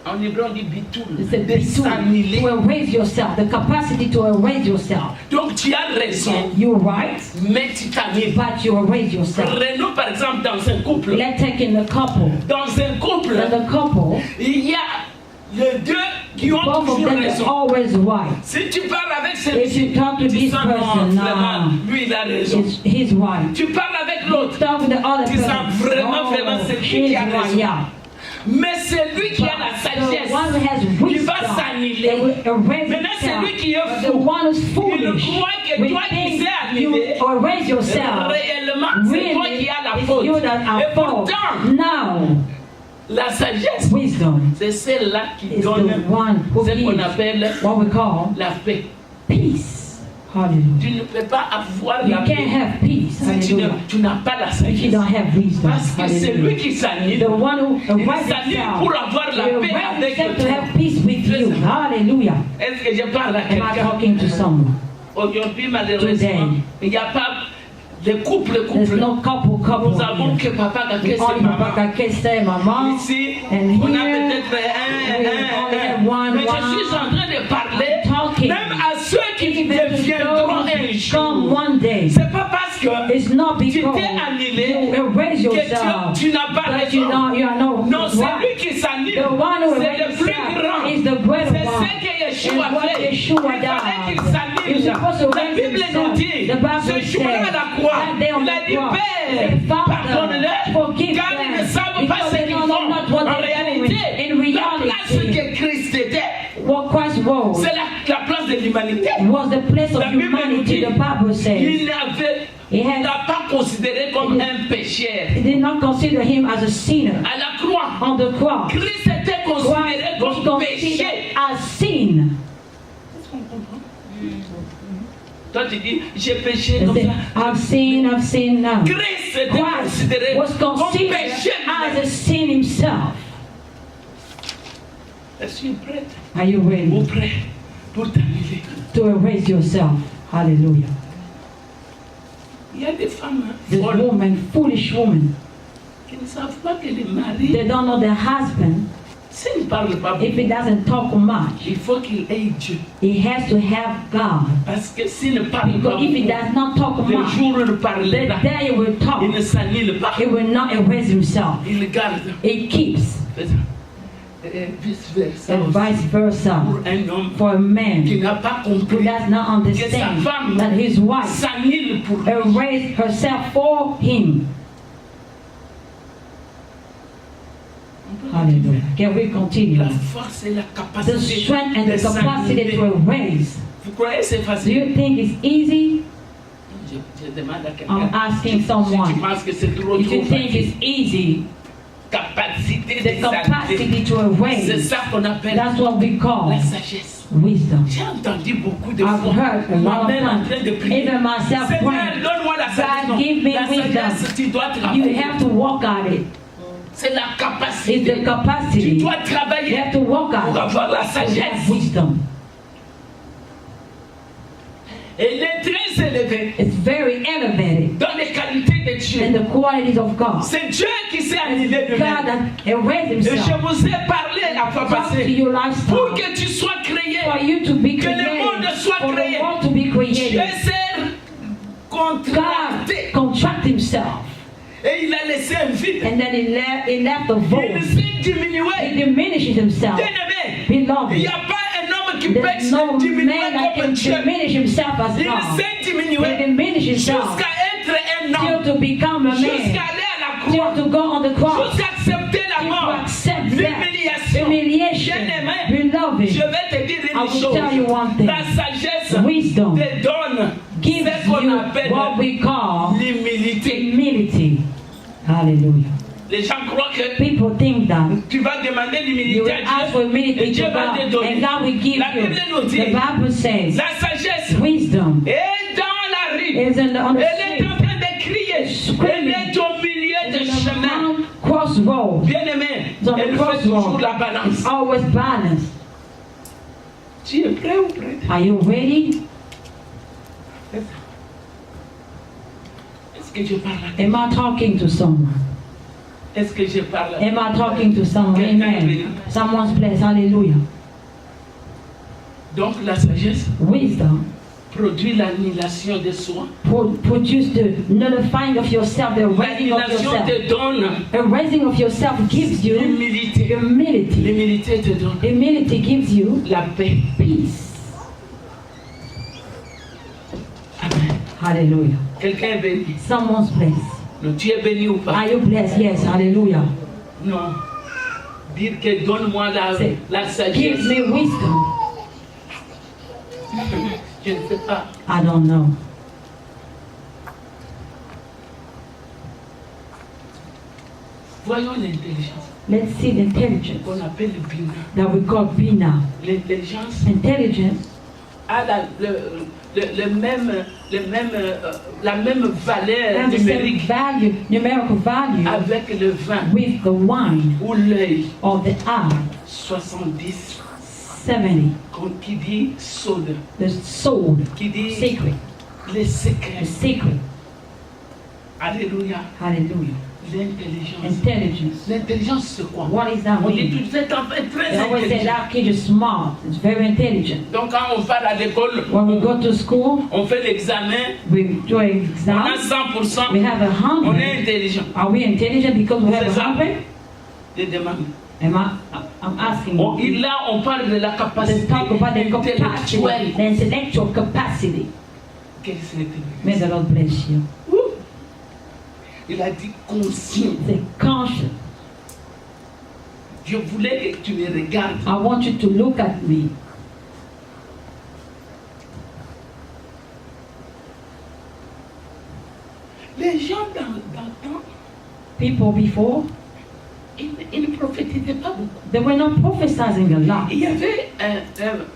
En hébreu on dit bitul, It's a de big tool s'annuler. to erase yourself. The capacity to erase yourself. Donc tu as raison, You're right, mais tu t'annules. but you erase yourself. Prenons par exemple dans un couple. Let's take in the couple. Dans un couple, In the couple, il y a les deux qui ont both of toujours them are raison. always right. Si tu parles avec If celui-ci, you talk to tu this sens non, person, vraiment, lui il a raison. he's right. Tu parles avec l'autre, Talk to the other tu person. sens vraiment, c'est lui she's qui a right, raison. yeah. Mais c'est lui qui a la The sagesse. one who has Il wisdom, va they s'annuler. will erase Maintenant, c'est himself. lui qui est But the fou. one who's Il foolish, croit que will toi qui think sais you annuler, erase yourself. réellement, c'est toi Really, qui as la it's faute. you that are Et fault. pourtant, Now, la sagesse, wisdom c'est celle-là qui is donne the one who ce qu'on gives appelle what we call la paix. peace. Hallelujah. Tu ne peux pas avoir You la can't paix have peace. si Hallelujah. tu n'as pas la If you sagesse. don't have wisdom. Parce que c'est lui Hallelujah. qui s'annule. The one who Il arises s'annule himself. pour avoir la He paix arises avec himself to toi. have peace with you. Hallelujah. Est-ce que je parle à Am I quelqu'un? talking to someone? Aujourd'hui, malheureusement, Today. il n'y a pas de couple. There's no couple Nous avons here. que papa, que c'est Only maman. Papa Kese, Maman. Ici, And on a here, peut-être we only have one, Mais je suis en train de parler talking. même à ceux qui Even deviendront those un who come jour. one day. C'est pas parce que It's not tu because t'es annulé you erase que yourself. tu n'as pas But you raison. are no Non, c'est right. lui qui s'annule. The one who C'est erases le plus himself grand. is the greater C'est one. ce que It's Yeshua what fait. Il Yeshua fallait qu'il does. You're s'annule. supposed to La raise Bible nous himself. dit, The Bible ce says jour-là à la croix, that day on il the a dit, cross, Père, the Father, pardonne-leur, forgive car ils ne them, savent pas because ce they qu'ils don't know font. not what En they're doing. réalité, In la place reality, que Christ était, what Christ was c'est la place de l'humanité. was the place of La Bible nous dit, humanity. The Bible says il n'a pas considéré comme un pécheur. he did not consider him as a sinner. À la croix, On the cross, Christ était considéré Christ was comme considered péché. as sin. Toi tu dis, j'ai péché He comme said, ça. I've sinned now. Christ était Christ considéré was comme considered péché. as a sin himself. Est-ce que tu es prête Are you ready ou prêt pour t'annuler? to erase yourself? Hallelujah. Il y a des femmes This folles woman, foolish woman, qui ne savent pas que les maris, they don't know their husband. s'ils ne parlent pas If he beaucoup, doesn't talk much, il faut qu'il ait Dieu. he has to have God. Parce que s'il ne parle pas Because if he beaucoup, does not talk le much, jour où il the parlera, day he will talk, il ne s'annule pas. he will not erase himself. Il garde. It keeps, Et vice-versa. and vice versa. Pour un homme For a qui man n'a pas who compris does not understand that his wife s'annule pour lui. erased herself for him. Hallelujah. Can we continue? La force et la The capacité strength and de the capacity to s'annuler. erase. Vous croyez que c'est Do facile? you think it's easy? Je demande à I'm quelqu'un. asking Si tu someone. penses que c'est trop If you think facile, it's easy, capacité the de s'annuler. capacity to C'est erase, ça qu'on appelle that's what we call la sagesse. wisdom. J'ai entendu beaucoup de I've fois, heard a lot of moi-même en train de times, prier. even myself Seigneur, praying, donne-moi la sagesse. God, give me La sagesse, tu dois you travailler. have to work at it. C'est la It's capacité. the Tu capacity. dois You travailler have to work pour at it. avoir la To have sagesse. wisdom. Elle est très élevée It's very elevated dans les qualités de Dieu. Dieu. and the qualities of God. C'est Dieu qui s'est annulé de God même. that erased Et je himself. vous ai parlé la fois Talk to passée. your Pour lifestyle. que tu sois créé, For you to be que le created. monde soit For créé. the world to be Dieu created. s'est contracté. God contract himself. Et il a laissé un vide. And then he left the Il void. s'est He diminué. diminishes himself. Bien-aimé, il Beloved. n'y a pas un homme qui peut There's se no diminuer man that comme can Dieu. diminish himself as Il God. s'est He diminué diminishes himself jusqu'à être un till homme, to become a jusqu'à man, aller à la till croix, to go on the cross, jusqu'à accepter la till to mort, accept that l'humiliation. humiliation. Bien-aimé, Beloved, je vais te dire I une will chose. tell you one thing. La sagesse Wisdom te donne gives ce qu'on you appelle what we call l'humilité. humility. Hallelujah. Les gens croient que People think that tu vas demander you l'humilité will à ask for Dieu et humility Dieu to va God, te donner. and God will give La you. Bible nous dit, The Bible says la sagesse wisdom est dans la rue. is on the Elle est street. en train de crier. Elle est au milieu des It's in the chemins. round crossroad. Bien-aimé, It's on the elle fait toujours crossroad. la balance. Always balanced. Tu es prêt ou prête? Are you ready? Est-ce que je parle à Am I talking to someone? Est-ce que je parle à Am I talking to someone? Amen. Someone's place. Hallelujah. Donc la sagesse Wisdom produit l'annihilation de soi. produce the nullifying of yourself, the raising of L'annihilation yourself. te donne The raising of yourself gives you l'humilité. humility. L'humilité te donne Humility gives you la paix. peace. Amen. Hallelujah. Quelqu'un est béni. Someone's place. Non, tu es béni ou pas? Are you blessed? Yes. Hallelujah. Non. Dire que donne-moi Say, la Give sagesse. me wisdom. Je ne sais pas. I don't know. Voyons l'intelligence Let's see the intelligence qu'on appelle Bina. that we call Bina. L'intelligence Intelligence a la même valeur has the same numérique value, numerical value avec le vin with the wine ou l'œil. of the eye. 70 70. qui dit soda, The soul, qui dit secret. les The secrets. secret. Alléluia. Hallelujah. L'intelligence. Intelligence. L'intelligence c'est quoi? What is that On dit mean? tout cet enfant est très They always say intelligent. that kid is smart. It's very intelligent. Donc quand on part à l'école, When we go to school, on fait l'examen, we do an on a exam. 100%, We have a on 100. est intelligent. Are we intelligent because we have C'est a ça. 100? Je demande. I'm asking Et you. là, on parle de la Let's capacité talk about the capacity, intellectuelle. the intellectual capacity. Quelle c'est l'intelligence? May the Lord bless you. Ouh. Il a dit conscient. Say conscious. Je voulais que tu me regardes. I want you to look at me. Les gens dans le temps, People before, ils ne prophétisaient pas beaucoup. they were not prophesying a lot. Il y avait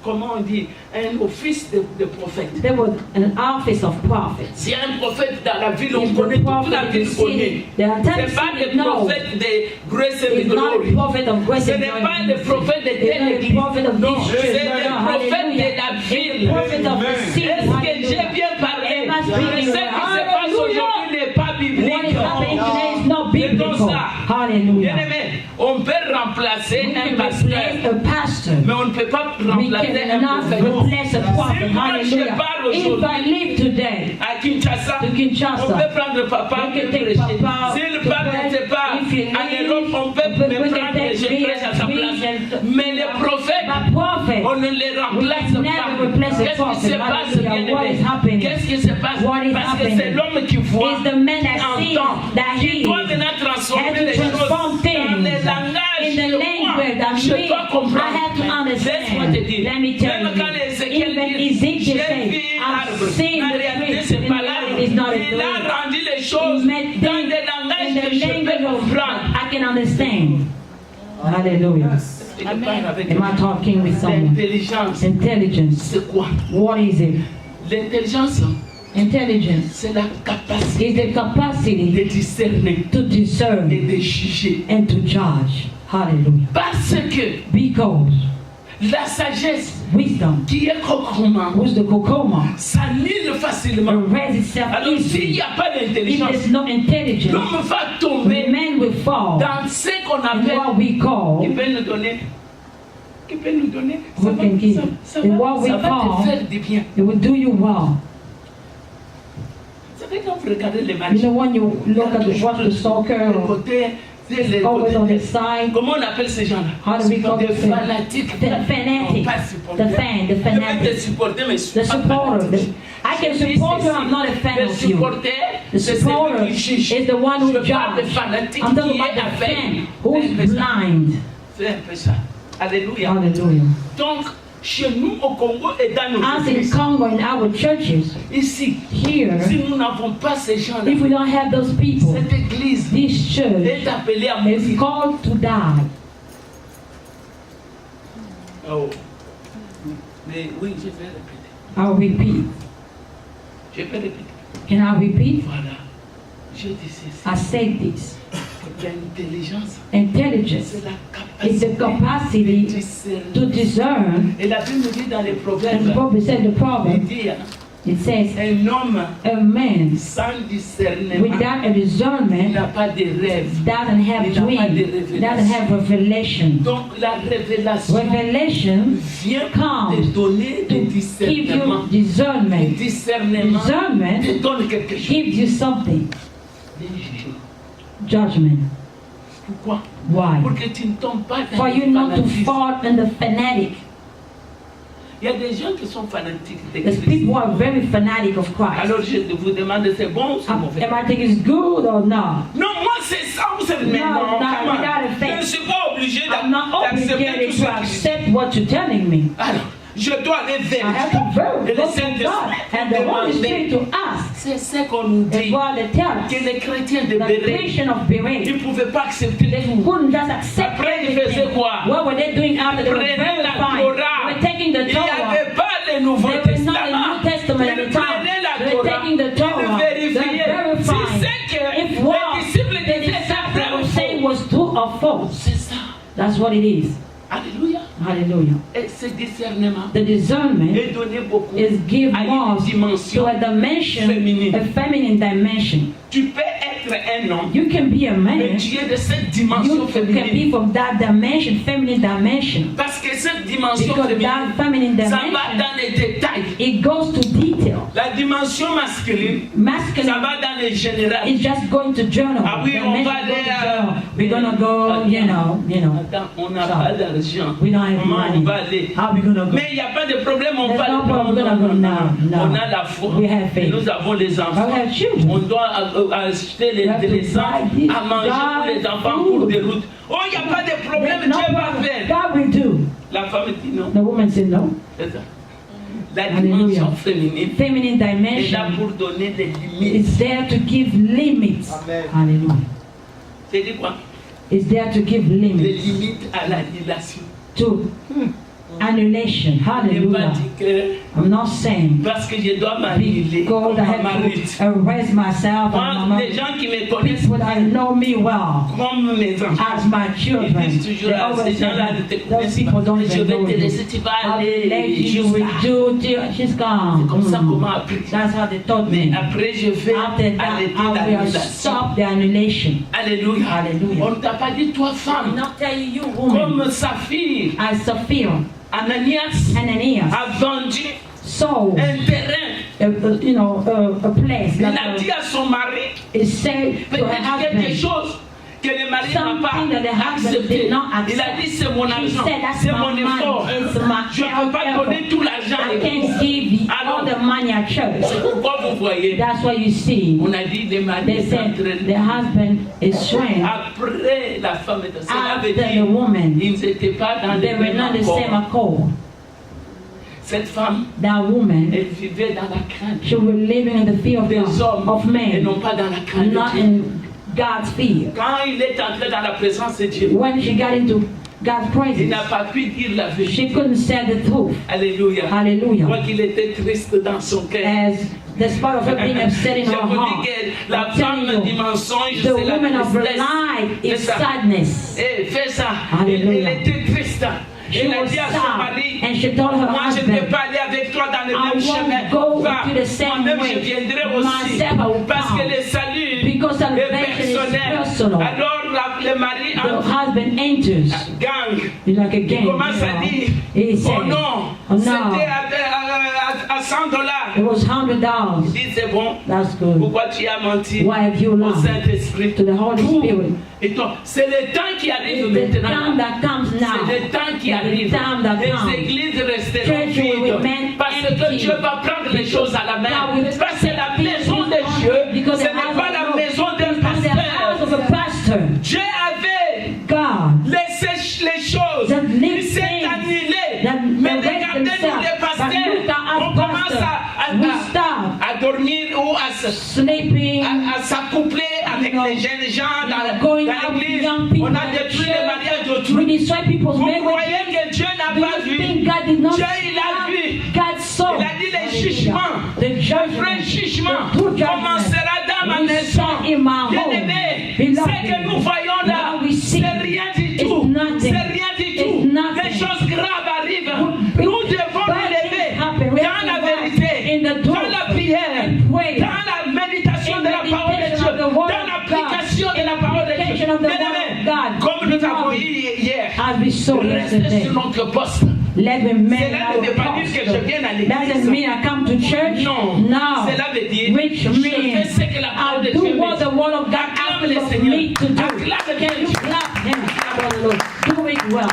comment on dit, un office de prophète. There was an office of prophets. S'il y a un prophète dans la ville, on If connaît the toute la prophet ville is connaît. seen, the entire Ce n'est pas city le knows. prophète de Grace and It's not Glory. a prophet of grace Ce and n'est glory. pas le prophète de It's not telle a église. prophet of Non, this c'est church. le No, prophète hallelujah. de la It's ville. the prophet of the city. Est-ce que j'ai Hallelujah. bien parlé? Am I Ce speaking qui se right? passe aujourd'hui n'est pas What biblique. is happening today is not C'est comme biblical. ça. Hallelujah. Bien-aimé, on peut remplacer We un can pasteur, replace a pastor. mais on ne peut pas We remplacer un cannot prophète. replace a prophet. Si moi je Hallelujah. parle If aujourd'hui I live today à Kinshasa, to on Kinshasa, peut prendre papa we et can take prêcher. Papa S'il to parle pray. quelque part If you en leave, Europe, on peut we me can prendre et take je me prêche à sa and place. preach and- Mais les prophètes, But prophet, on ne les remplace we can never replace pas. a Qu'est-ce qui prophet. se passe, Hallelujah. What is bien-aimé? happening? Qu'est-ce qui se passe? What is Parce que happening? c'est l'homme qui voit, It's the man qui that sees, entend, that qui hears, doit maintenant transformer has to les choses transform dans things les langages in the de language that moi. Je me, dois comprendre. I have to Laisse-moi understand. te dire. Let me tell Même quand you. Ézéchiel Even dit, Ezekiel j'ai said, vu I've l'arbre. seen La the réalité, tree. c'est In pas reality, it's not l'arbre. a Il a tree. rendu les choses He made dans things des in langages the que je language peux of comprendre. I can understand. Hallelujah. Je parle avec Am I talking with someone? l'intelligence. Intelligence. C'est quoi? What is it? L'intelligence, Intelligence c'est la capacité is the capacity de discerner to et discern de juger. and to judge. Hallelujah. Parce que Because La sagesse Wisdom, qui est kokoma, who's the kokoma, s'annule facilement. raise itself Alors s'il easily. n'y a pas If d'intelligence, there's no intelligence, l'homme va tomber man will fall dans ce qu'on in appelle, what we qui call, peut nous donner, Who can give? In what we ça va call, te faire du bien. it will do you well. Vous savez quand vous regardez les You matchs, know, when you look at the, watch the les soccer, côtés, les always on the côtés, side, comment on appelle ces gens-là? how do we call Des them? fanatiques. The Non, fanatic, pas supporter. the fan, the Je peux te fanatic, supporter, mais je suis the pas supporter. fanatique. I can support you, I'm not a fan Le of you. supporter, The c'est supporter celui qui juge. is the one who Je parle de judges. fanatique I'm talking qui about est the aveugle. fan who C'est un peu is ça. blind. C'est un peu ça. Alléluia. Hallelujah. Donc, chez nous au Congo et dans nos As in églises, Congo, in our churches, ici, here, si nous n'avons pas ces gens-là, if we don't have those people, cette église this church est appelée à is mourir. called to die. Oh. Mais oui, je vais répéter. I'll repeat. Je vais répéter. Can I repeat? Voilà. Je dis ceci. I say this. L'intelligence, Intelligence c'est la is the capacité capacity de discerner. to discern. Et la Bible dit dans les And the proverbes, Bible said the il proverb, dit, hein, it says, un homme a man sans discernement without a discernment n'a pas de rêve. doesn't have dream, doesn't have revelation. Donc la révélation Revelation vient comes te donner to des give discernements. you discernment. Le discernement Discernment te donne quelque chose. gives you something. Des jugements. Judgment. Pourquoi? Why? Pour que tu ne tombes pas dans For le you not to fanatisme. fall in the fanatic. Il y a des gens qui sont fanatiques de There's Christ. people who are very fanatic of Christ. Alors je vous demande, c'est bon ou c'est mauvais? Am I thinking it's good or not? Non, moi c'est ça ou c'est mais No, non, no, comment? without a faith. Je ne suis pas obligé I'm not d'accepter obligated tout to ce qu'il dit. accept what you're telling me. Alors, je dois aller I vers have to Dieu. Et go le to Saint-Esprit God and the Holy Spirit demander. to ask. C'est ce qu'on nous And dit. God they tell us Que les chrétiens de the Béret, Christian of ils Berea, ne pouvaient pas accepter they tout. couldn't just accept Après, ils faisaient everything. quoi? What were they doing after they were Prenaient la verifying? Torah. They were taking the Il n'y Torah. avait pas le Nouveau There was not a Testament. New Testament at Ils the time. prenaient la They were Torah. taking the Torah. Ils They vérifiaient. were Si verifying. c'est que If les what disciples the disaient ça, disciples vrai ou were saying faux? was true or false. C'est ça. That's what it is. Alléluia. Hallelujah. Et ce discernement The discernment est donné beaucoup is give à more une dimension to a dimension, féminine. a feminine dimension. Tu peux être un homme, You can be a man. mais tu es de cette dimension You can féminine. be from that dimension, feminine dimension. Parce que cette dimension Because féminine, that feminine ça va dimension, dans les détails. it goes to detail. La dimension masculine, ça Masculine va dans les générales. is just going to journal. Ah oui, on Dimension va go to aller à- journal. We're gonna go, you know. Attends, on n'a So, pas d'argent. We don't have Comment on money. va aller? How we gonna go? Mais il n'y a pas de problème, on There's va no problem, we're gonna go now. No. On a la foi. We have faith. Et nous avons les enfants. We have children. On doit acheter les We have to essence, buy à manger pour les buy enfants en food. cours de route. Oh, il n'y a pas de problème, There's no Dieu va problem. faire. God will do. La femme dit non. The woman said no. C'est ça. La Hallelujah. dimension féminine Feminine est là dimension pour donner des limites. is there to give limits. Amen. Hallelujah. C'est dit quoi? Is there to give Les limits limites à l'annulation. to annulation. Je n'ai pas Hallelujah. dit que I'm not saying parce que je dois m'annuler because I ma have marite. to erase myself Moi, and my les gens qui me connaissent people that know me well comme mes enfants, as my ils children. disent toujours They à ces always say gens-là ne te that those connaissent people pas. don't Je even vais know te you. laisser, tu vas I'll aller let you jusqu'à. will do till she's gone. Comme ça qu'on m'a appris. That's how they taught Mais me. après, je vais After that, arrêter I will l'annulation. stop the annulation. Alléluia. Hallelujah. On ne t'a pas dit, toi, I'm femme, not telling you, woman, comme Saphir, as Sapphira, Ananias Ananias, a vendu sold un terrain. a place. Il Like a dit à son mari, it said to her peut-être quelque husband, chose que le mari n'a something that the pas husband accepté. did not Il a accept. dit, c'est mon She argent, said, that's c'est my mon effort. money, it's my Je ne peux pas donner effort. tout l'argent. I can't give you all the money I chose. C'est pourquoi vous voyez, That's what you see. on a dit, le mari They est said entraîné. the husband is strength Après la femme est cela veut after the dire woman. ils n'étaient pas dans They le were même not the same accord. accord. Cette femme, That woman, elle vivait dans la crainte she was living in the fear of des God, hommes of et men, non pas dans la crainte not de Dieu. in God's fear. Quand il est entré dans la présence de Dieu, When she got into God's il presence, n'a pas pu dire la she vérité. couldn't say the truth. Alléluia. Hallelujah. Moi qu'il était triste dans son cœur. As despite of her being upset in Je her vous heart, dis que la I'm telling femme du you, mensonge, the c'est la woman of tristesse. life C'est is ça. sadness. Eh, fais ça. Elle Alléluia. était triste. She Elle a was dit à son sad. mari, she told her moi je ne vais husband, pas aller avec toi dans le I même chemin. won't go Va, to the same moi-même way. je viendrai aussi. Myself, I will Parce que come. le salut Because est salvation is personnel. personal. Alors le mari The entre husband enters. gang. He's like a Il gang. commence à dire, He oh said, non, oh c'était no, à $100. it was $100. Il dit c'est bon. That's good. Pourquoi tu as menti Why have you au lied Saint-Esprit? to the Holy Tout. Spirit? Et donc, c'est le temps qui arrive It's the time maintenant. that comes now. C'est le temps qui It's the arrive. time that Les comes. églises resteront Church will vides. remain Parce que empty. Dieu va prendre les choses à la main. God will Parce que c'est la maison de Dieu. Because Ce the n'est house pas of la God maison d'un is not the house of a pasteur. pastor. Dieu avait God laissé les choses. that Il lives s'est things annulé. that Mais erase regardez-nous themselves. les But pasteurs. look at On us commence pastors. We stop à dormir ou sleeping. à s'accoupler avec You know, les jeunes gens dans going out with l'église. young people On a in the détruit le mariage church. d'autrui. We destroy people's Vous marriages. croyez que Dieu n'a Do pas you vu? think God did not Dieu, il a vu. God saw. Il a dit les jugements. The Le judgment. vrai jugement The true judgment. commencera dans ma We maison. saw in my home. Bien-aimé, Beloved, ce que nous voyons là, what we see c'est rien du is tout. nothing. C'est rien du It's tout. nothing. Les choses graves arrivent. Big Nous devons bad nous lever things happen. We dans have to la rise vérité, in the dans truth, la prière, in prayer, dans la méditation in de la parole de meditation Dieu, of the word dans of l'application God, de la parole de Dieu. application of the word Bien-aimé, of God. comme nous avons eu hier, As we saw restez yesterday. sur notre poste. Let me make Cela ne veut pas dire que je viens à Doesn't l'église. mean I come to church. Non. No. Cela veut dire Which je fais means ce que la parole de I'll do Dieu what me the dit. word of God Acclame asks le of Seigneur. me to do. Acclame Can you Dieu. clap him? Do it well.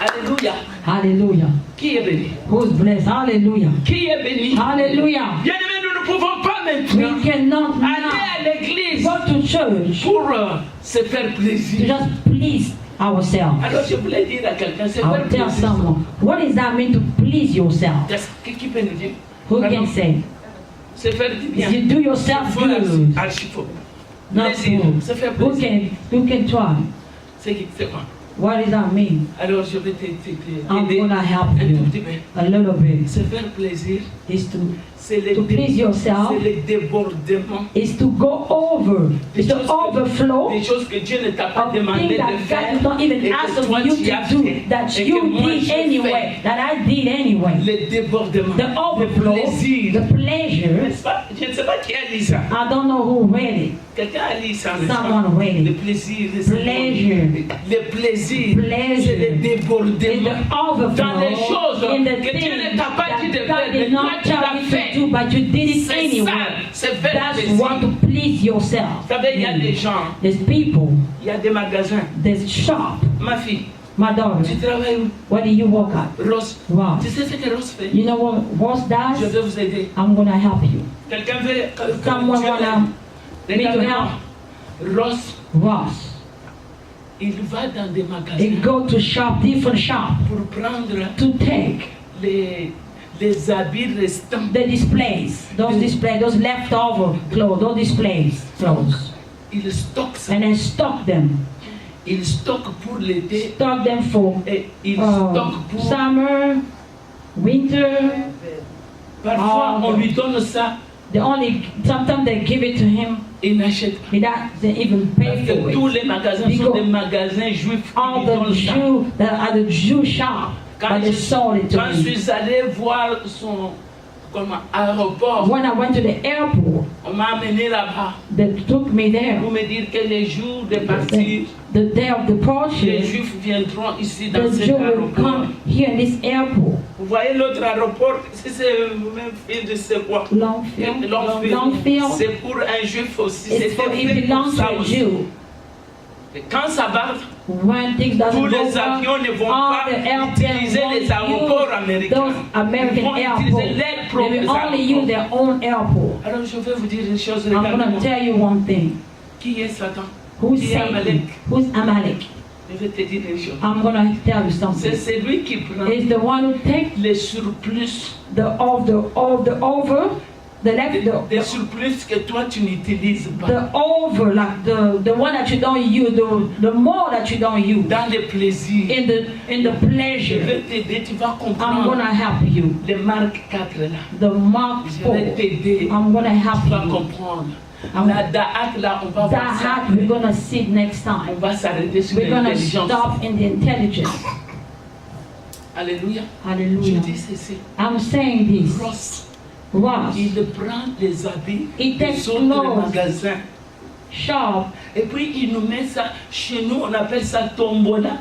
Alléluia. Hallelujah. Qui est béni? Who's blessed? Hallelujah. Qui est béni? Hallelujah. Bien-aimés, nous ne pouvons pas maintenant We cannot aller now à l'église go to church pour se faire to plaisir. just please ourselves. Alors je voulais dire à quelqu'un, se I'll faire tell plaisir. someone, what does that mean to please yourself? Qui peut nous dire? Who Vraiment, can say? se faire du bien. You do yourself Faut good. archi-faux. Not Plaisir, good. se faire Who plaisir. can try? C'est quoi? What does that mean? Alors je vais t'aider I'm gonna help un tout you petit peu. a little bit. Se faire plaisir, Is c'est le to please yourself. c'est le débordement is to go over. Is to overflow des choses que Dieu ne t'a pas of demandé things de that faire God did not even et ask que of toi you tu as to do, fait that et que you moi did je anyway, fais. that I did anyway. Le débordement, The le overflow, plaisir. the pleasure. N'est-ce pas? Je ne sais pas qui a dit ça. I don't know who read it. Quelqu'un a dit ça, n'est-ce pas? Someone read Le it. plaisir, Pleasure. le plaisir, Pleasure. c'est le In débordement. the overflow, Dans les choses in the que Dieu things ne t'a pas dit de that faire, God mais did toi not tu tell l'as you fait. to do, but you did it C'est anyway. ça, c'est faire That's plaisir. what to please yourself. Vous savez, il y a des gens, There's people, il y a des magasins. there's shop. Ma fille, My daughter, tu travailles où? what do you work at? Rose. Wow. Tu sais ce que Rose fait? You know what Ross Je does? vais vous aider. I'm gonna help you. Quelqu'un veut que Someone Dieu wanna l'aide. me to Regardez-moi. help? Ross, Ross. il va dans des They magasins go to shop, different shop, pour prendre to take les habits restants. the displays, those leftover clothes, those displays clothes, Il stocke ça. and then stock them. Il stocke pour l'été Stock them for et il stocke pour... summer, winter. Parfois, on lui donne ça, Sometimes they give it to him. il n'achète pas. He doesn't even pay Parce que for tous it. les magasins sont Because des magasins juifs qui All lui the donnent ça. Jew that are the Jew shop, but they sold it to Quand je me. suis allé voir son aéroport, When I went to the airport, on m'a amené là-bas they took me there. pour me dire que les jours de partir, The day of les departure, juifs viendront ici dans the cet Jew will aéroport. come here in this airport. Vous voyez l'autre aéroport, si c'est le même fil de c'est quoi? Longfield. Longfield. C'est pour un juif aussi. It's for, C'était it fait pour belongs ça to a aussi. Jew. Et quand ça part, When things doesn't tous go les avions well, ne vont all pas the airplanes utiliser les aéroports won't use américains. those Ils American vont airports. utiliser leurs They propres will only use aéroports. their own airport. Alors je vais vous dire une chose, I'm going to regardez-moi. tell you one thing. Qui est Satan? Who's Qui est Satan? Amalek? Who's Amalek? Je vais te dire une chose. I'm going to tell you C'est something. celui qui prend It's the one who takes les surplus, des surplus que toi tu n'utilises pas. the over, like the one that you don't use, the more that you don't use, Dans les plaisirs. in the Je pleasure. vais t'aider, tu vas I'm comprendre. gonna help you. Les Marc 4 là. The Mark Je 4. vais t'aider. I'm gonna Tu help vas you. comprendre. I'm- La Da'at là, on va voir ça. That we're gonna see next On time. va s'arrêter sur We're gonna l'intelligence. stop in the intelligence. Alléluia. Je Hallelujah. dis ceci. I'm saying this. Ross, Ross, il prend les habits It des takes autres clothes. magasins. shop, Et puis il nous met ça, chez nous on appelle ça tombola.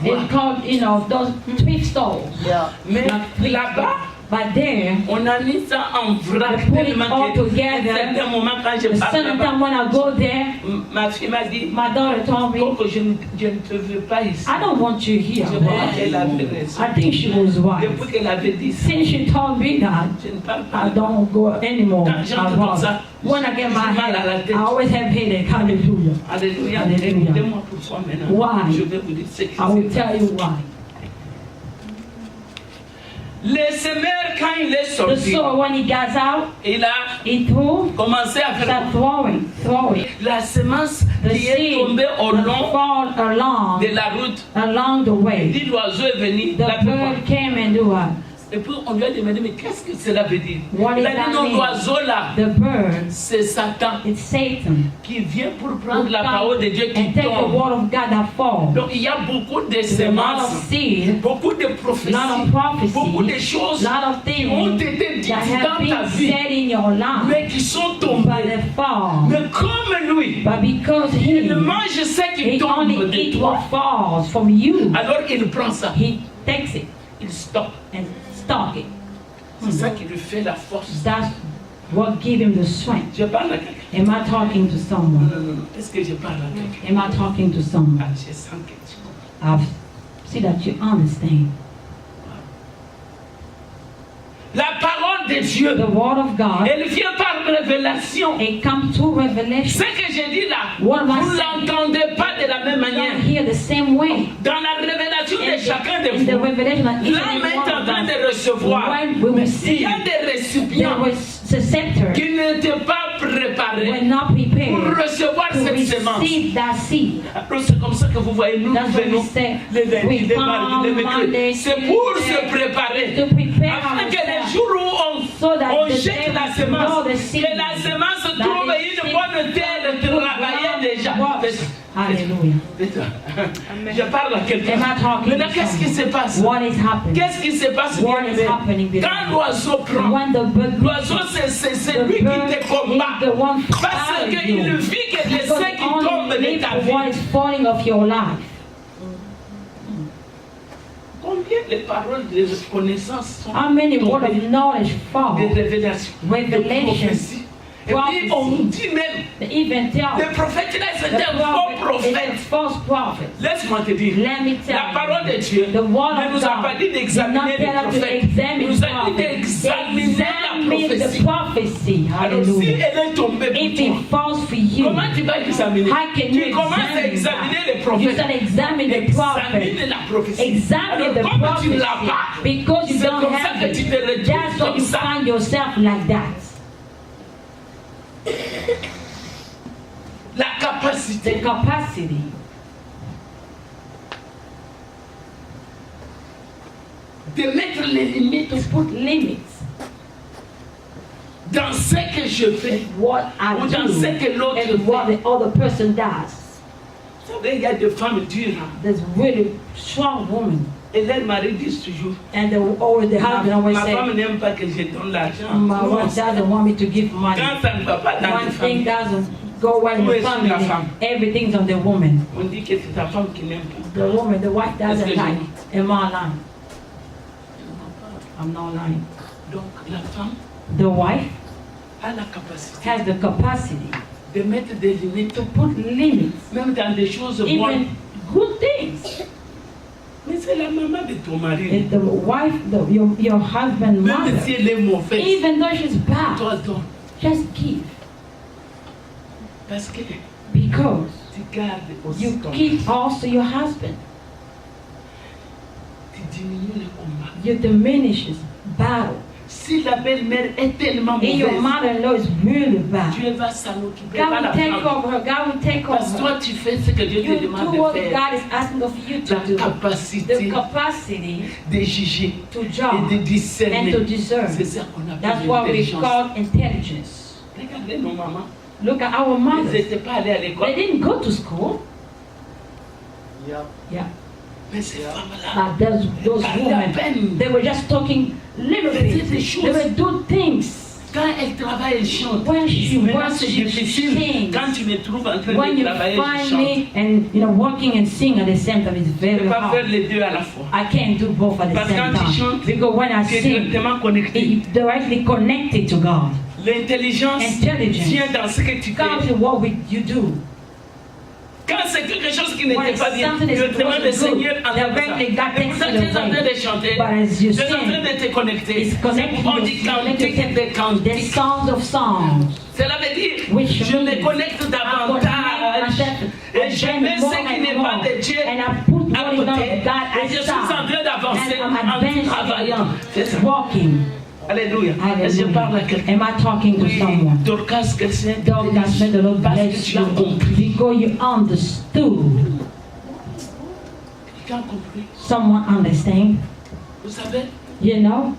Voilà. it's called, you know, those thrift stores. Yeah. Mais Not thrift là-bas, But there, on a mis ça en vrac. They put it Tellement all que, together. à un certain moment, quand je the parle second là-bas, time when I go there, ma fille m'a dit, my daughter told me, Coco, je ne te veux pas ici. I don't want you here, Je crois man. qu'elle avait raison. I think she was right. Depuis qu'elle avait dit ça, Since she told me that, je ne parle I pas. don't go anymore. Quand j'entends ça, When I get my j'ai mal à la head, tête. I always have headache. Hallelujah. Alléluia. Alléluia. Écoutez-moi pourquoi maintenant. Why? Je vais vous dire ce qui I will se tell passe. you why. Le semeur, quand il est The sorti, sower, when he got out, il a he threw, commencé à faire start throwing la semence the qui est seed tombée au that long fall de la route. along the way. Dit l'oiseau est venu. The l'a fait voir. bird came and do what? Et puis on lui a demandé, mais qu'est-ce que cela veut dire? What Il does a dit, that non, mean? l'oiseau là, The bird, c'est Satan it's Satan. qui vient pour prendre Who la come parole de Dieu qui and take the tombe. word of God that falls. Donc il y a beaucoup de There's a lot of semences, seed, beaucoup de prophéties, lot of prophecy, beaucoup de choses lot of qui ont things été dites that have dans ta been vie, said in your life, mais qui sont but tombées. they fall. Mais comme lui, But because il mange ce qui he tombe only de eat toi, what falls from you, alors il prend ça, he takes it il stoppe. and stalk it. C'est ça qui lui fait la force. That's what gives him the strength. Je parle à quelqu'un. Am I talking to Non, someone? non, non. Est-ce que je parle à quelqu'un? Am I talking to someone? Ah, je sens que tu comprends. I see that you understand. La parole de Dieu, The word of God, elle vient par révélation. it comes to Ce revelation. que j'ai dit là, What am I vous saying? l'entendez pas de la même You manière. don't hear the same way. Dans la révélation de chacun de In the vous, revelation that each l'homme and every est one en of train us, de recevoir. when we Mais il receive, y a des there récipients was a scepter, qui n'étaient pas we're préparés not pour prepared recevoir to cette semence. receive that seed. Alors c'est comme ça que vous voyez, nous That's what venons we say. les lundis, We les come mardis, les mercredis. Monday, C'est pour Tuesday, se préparer. to prepare Afin que les ourselves, jours où so that on the jette day la we semence, throw the seed, que la semence that trouve the une seed bonne terre de travailler déjà. Hallelujah. Je parle à quelqu'un. Am I talking Maintenant, to qu'est-ce qui se passe? What is happening? Qu'est-ce qui se passe? What is happening? Quand l'oiseau prend, When the bird, l'oiseau c'est the lui qui bird te combat. is the one Parce fighting qu'il you. vit que les Because saints qui only tombent de live ta for what vie. is falling of your life. Combien de paroles de connaissances sont How many words tombées? of knowledge fall? Des révélations, de Revelation, prophéties. Et puis on nous dit même, The even tell le prophète là the c'était un faux prophet is a prophète. false prophet. Laisse-moi te dire, Let me tell la you, parole de Dieu the word ne of nous a pas God dit did not d'examiner les tell us to prophètes. Il examine nous a dit prophets. d'examiner la Examine the prophétie. prophecy. Alors si Hallelujah. elle est tombée If pour toi, it falls for you, comment tu vas examiner? how can Tu you commences à examine examiner that? les You prophètes. start examine the prophet. Examine la prophétie. Examine Alors the comme tu ne l'as prophecy. pas, Because you c'est don't comme ça have que tu te it. retrouves That's why comme you ça. find yourself like that. La capacité The capacity de mettre les limites to put limits dans ce que je fais. what I Ou dans do ce que l'autre and what fait. the other person does. Vous savez, il y a des femmes dures. There's really strong women, Et leurs maris disent toujours, and the husband always ma femme say, n'aime pas que je donne l'argent. "My wife doesn't want me to give money." Quand ça ne va pas dans One les thing familles, doesn't go well in Où the est-ce la family. femme? Everything's on the woman. on dit que c'est ta femme qui n'aime pas. The woman, the wife Est-ce doesn't que like. je- Am I lying? I'm not lying. Donc la femme The wife a la capacité has the capacity de mettre des limites, to put limits, même dans des choses bonnes. even good things. Mais c'est la maman de ton mari. If the wife, your husband, Même mother, si elle est mauvaise, even though she's bad, toi donne. just give. Parce que Because tu gardes aussi you ton give also your husband. tu diminues le combat. You diminishes battle. Si la belle-mère est tellement If your mauvaise, mother-in-law is really bad, Dieu va s'en occuper, God va la will take prendre. over her. God will take Parce que over toi, her. tu fais ce que Dieu te You demande do de what faire. God is asking of you to La do. capacité The capacity de juger to et de judge discerner. and to discern. C'est ça qu'on That's appelle what we l'intelligence. call intelligence. Regardez nos mamans. Look at our Ils mothers. n'étaient pas allés à They l'école. didn't go to school. Yeah. Yeah. Mais ces femmes-là, Those women, they were just talking little things. They would do things. quand elles travaillent, elles chantent. When she Maintenant, works, c'est she difficile. sings. Quand tu me trouves en train When de you travailler, je find chante. me and working and sing at the same time, it's Je ne very peux pas faire hard. les deux à la fois. I can't do both at the Parce que same quand tu time. chantes, Because when I tu es sing, directement connecté. it's directly connected to God. L'intelligence Intelligence. vient dans ce que tu Comes fais. in what you do. Quand c'est quelque chose qui When n'était it's pas bien, something tu that's demandes le supposed to be Seigneur good, en faisant directly ça. God Et takes pour ça, it tu es en train away. de chanter. But as you Tu es en train sing, de te connecter. it's connected On to dit cantique des the cantiques. songs of songs. Cela veut dire, Which je me means connecte I davantage. Et je mets ce qui n'est pas de Dieu and I put à what is not côté. of God Et je suis en train aside. d'avancer And I'm en travaillant. C'est ça. walking. Alléluia. Est-ce que je parle à quelqu'un? Am I talking to Oui, someone? Dorcas, que c'est Dorcas, may the Lord parce que bless tu you as compris. because you understood. Tu as compris. Someone understand? Vous savez, You know,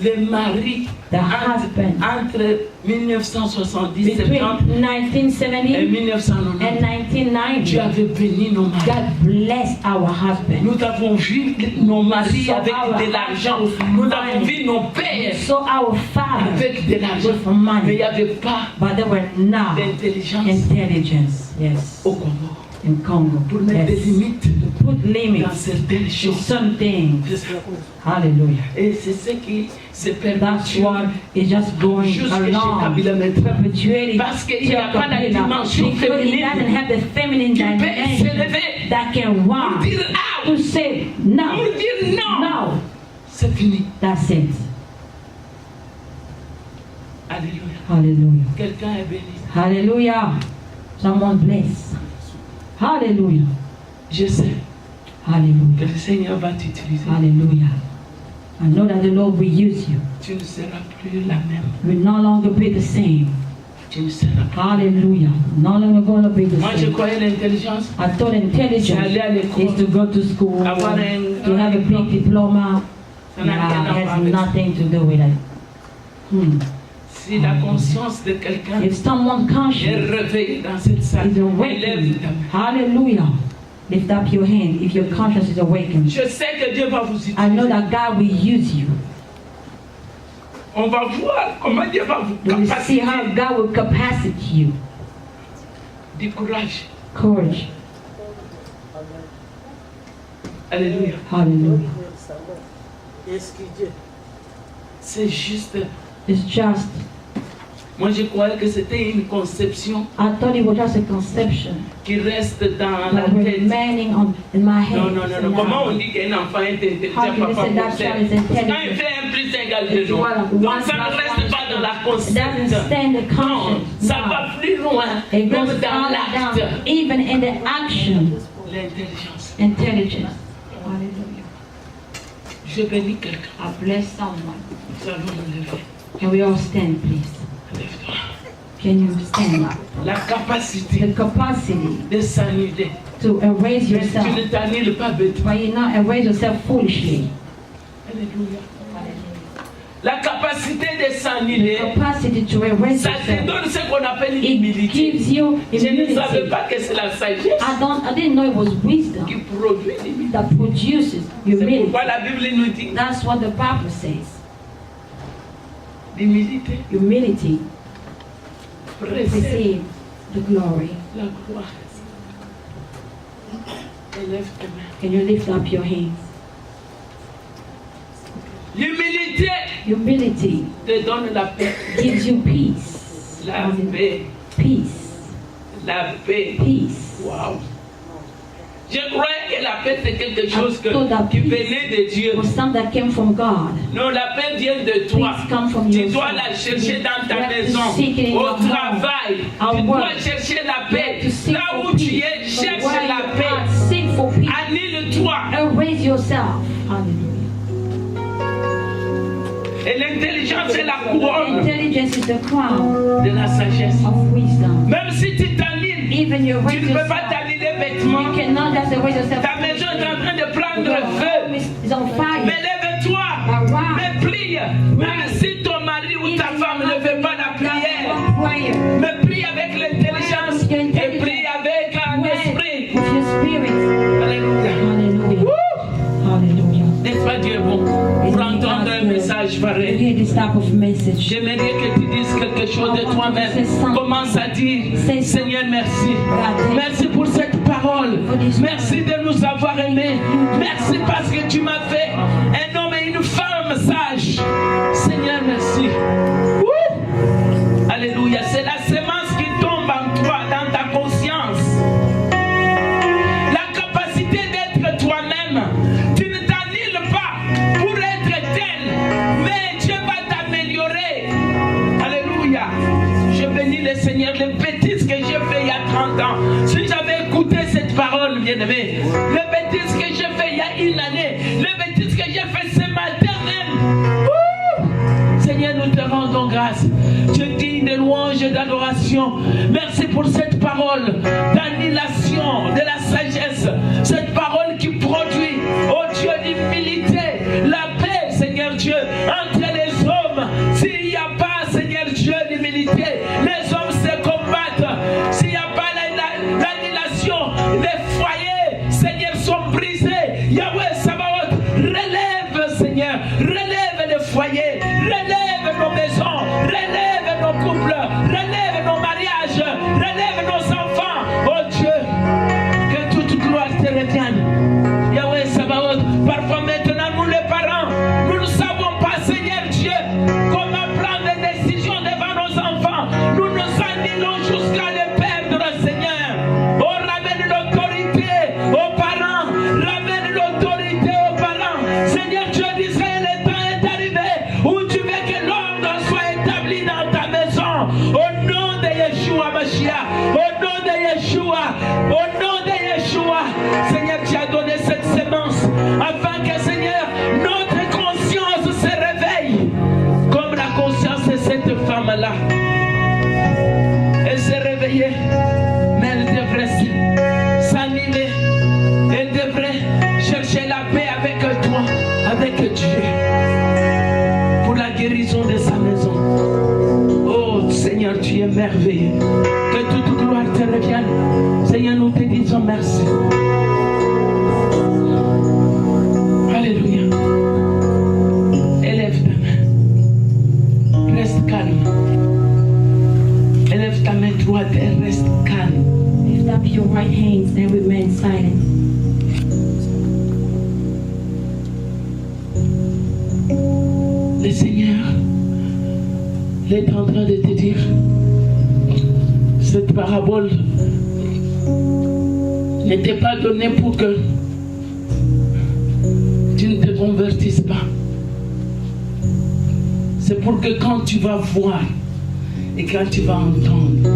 le mari the husband entre 1970 between 70 et 1970 1990, and 1990, Dieu avait béni nos maris. God blessed our husband. Nous avons vu nos maris So avec our de l'argent. husband Nous with avons money. vu nos pères So our father avec de l'argent. with Mais il money, n'y avait pas but there were not d'intelligence intelligence. Yes, au Congo in Congo. pour mettre des Yes, limites put dans limits certaines to choses. some things. C'est ça. Hallelujah. Et c'est ce qui se That's perpétue what is just going jusqu'à chez along, Kabila maintenant. perpetuating Parce qu'il n'y a pas la Kabila, dimension because it doesn't féminine have the feminine qui peut dimension s'élever that can pour rise dire ah, to say no, pour dire non. no. C'est fini. That's it. Alléluia. Hallelujah. Quelqu'un est béni. Hallelujah. Someone bless. Hallelujah. Je sais que Hallelujah. le Seigneur va t'utiliser. Hallelujah. I know that the Lord will use you. Tu ne seras plus la même. You will no longer be the same. Tu ne seras plus. Hallelujah. No longer going to be the Moi, je same. croyais l'intelligence. I thought C'est intelligence aller à l'école. is to go to school, Avoir un to have a big diploma. Ça n'a rien à Yeah, voir has avec ça. nothing to do with it. Si la conscience de quelqu'un If someone est conscious réveillée dans cette salle, is élève awakened, ta main. hallelujah, lift up your hand. If your conscience is awakened, Je sais que Dieu va vous I know utiliser. that God will use you. On va voir comment Dieu va vous You will see capaciter. how God will capacity you. Du courage. Courage. Alléluia. Hallelujah. C'est juste. It's just, Moi, je croyais que c'était une conception I thought it was just a conception qui reste dans la that was tête. remaining in my head. Non, non, non, non. Comment on dit qu'un enfant est intelligent? How can you Papa say that conseille. child is intelligent? Quand il fait 1 plus 1 égale 2, non. Voilà. Donc ça ne reste pas dans la It doesn't conception. stand the Non, conscience. ça No. va plus loin, It même goes dans farther l'acte. down, even in the action, L'intelligence. intelligence. Hallelujah. Je bénis quelqu'un. I bless someone. Nous allons nous lever. Can we all stand, please? Lève-toi. Can you stand? La capacité The capacity de s'annuler. to erase Mais tu yourself, ne t'annules pas bêtement. but you not erase yourself foolishly. Alléluia. La capacité de s'annuler, Capacity to erase ça te yourself. donne ce qu'on appelle It l'humilité. gives you Je ne savais immunity. pas que c'est la sagesse I didn't know it was wisdom qui produit l'humilité. that produces C'est humility. pourquoi la Bible nous dit That's what the Bible says. l'humilité Humility précède precedes the glory. la gloire. Élève tes mains. Can you lift up your hands? L'humilité Humility te donne la paix. gives you peace. La paix. Peace. La paix. Peace. Waouh. Je croyais que la paix c'est quelque chose I thought that qui peace venait de Dieu. was something that came from God. Non, la paix vient de toi. Peace comes from Tu yourself. dois la chercher dans ta You have to maison, seek it in au your home, travail. at Tu dois work. chercher la You paix. have to seek Là for où tu peace. es, But cherche where la you paix. are, seek for peace. Annule-toi. Erase yourself. Hallelujah. Et l'intelligence c'est la couronne Intelligence is the crown de la sagesse. of wisdom. Même si tu t'annules, Even you tu erase ne peux pas yourself. t'annuler bêtement. You cannot just erase yourself. Ta maison est en train de prendre Your home feu. is on fire. Mais lève-toi, Arise. mais prie. Même si ton mari ou ta femme ne fait pas la prière, Prayer. mais prie avec l'intelligence et prie avec un esprit. With your Spirit. Alléluia. Hallelujah. Hallelujah. N'est-ce pas Dieu bon pour entendre un message To pareil? hear this type of message. J'aimerais que tu dises quelque chose de toi-même. Commence à dire, Seigneur, merci. Merci pour cette parole. Merci de nous avoir aimés. Merci parce que tu m'as fait un homme et une femme sage. Seigneur, merci. Ouh! Alléluia. C'est la semence qui tombe en toi, dans ta conscience. La capacité d'être toi-même. Tu ne t'annules pas pour être tel, mais Dieu va t'améliorer. Alléluia. Je bénis le Seigneur. Les bêtises que j'ai fait il y a 30 ans. Si j'avais écouté cette parole, bien-aimé, les bêtises que j'ai fait il y a une année, les bêtises que j'ai fait ce matin même. Ouh! Seigneur, nous te rendons grâce. Je dis des louanges et d'adoration. Merci pour cette parole d'annulation, de la sagesse. Cette parole qui produit, oh Dieu, l'humilité, la paix, Seigneur Dieu, entre les hommes. S'il n'y a pas, Seigneur Dieu, l'humilité, les hommes se combattent. S'il n'y a pas l'annulation, les foyers, Seigneur, sont brisés. Yahweh Sabaoth, relève, Seigneur, relève les foyers, relève nos maisons, relève nos couples, relève nos mariages, relève nos enfants. Oh Dieu, que toute gloire te revienne. Yahweh Sabaoth, parfois maintenant nous les parents, nous ne savons pas, Seigneur Dieu, comment prendre des décisions devant nos enfants. Nous nous annulons jusqu'à les perdre, Seigneur. Oh, ramène l'autorité aux parents, ramène l'autorité aux parents. Seigneur Dieu d'Israël, le temps est arrivé où tu veux que l'ordre soit établi dans ta maison. Au nom de Yeshua Mashiach, au nom de Yeshua, au nom de Yeshua, Seigneur, tu as donné cette semence afin que, Seigneur, notre conscience se réveille comme la conscience de cette femme-là. Elle s'est réveillée, mais elle devrait s'animer. Elle devrait chercher la paix avec toi, avec Dieu, pour la guérison de sa maison. Oh Seigneur, tu es merveilleux. Que toute gloire te revienne. Seigneur, nous te disons merci. Alléluia. Élève ta main. Reste calme. Élève ta main droite et reste calme. Lift up your right hands and remain silent. Le Seigneur est en train de te dire, cette parabole n'était pas donnée pour que tu ne te convertisses pas. C'est pour que quand tu vas voir et quand tu vas entendre,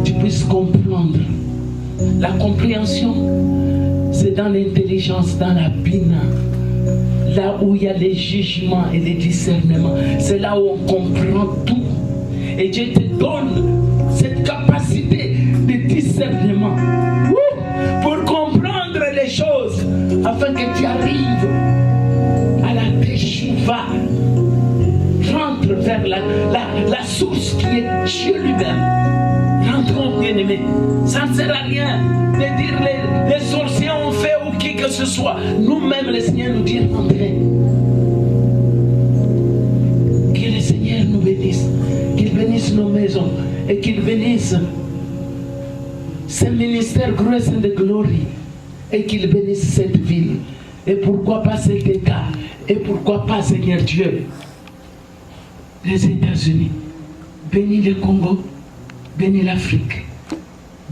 tu puisses comprendre. La compréhension, c'est dans l'intelligence, dans la bina. Là où il y a les jugements et les discernements, c'est là où on comprend tout. Et Dieu te donne cette capacité de discernement pour comprendre les choses, afin que tu arrives à la teshuva. Rentre vers la source qui est Dieu lui-même. Rentrons, bien-aimés. Ça ne sert à rien de dire les sorciers ont fait ou qui que ce soit. Nous-mêmes, le Seigneur nous dit rentrez. Que le Seigneur nous bénisse. Qu'il bénisse nos maisons et qu'il bénisse ce ministère Grace and Glory et qu'il bénisse cette ville. Et pourquoi pas cet État? Et pourquoi pas, Seigneur Dieu, les États-Unis? Bénis le Congo, bénis l'Afrique,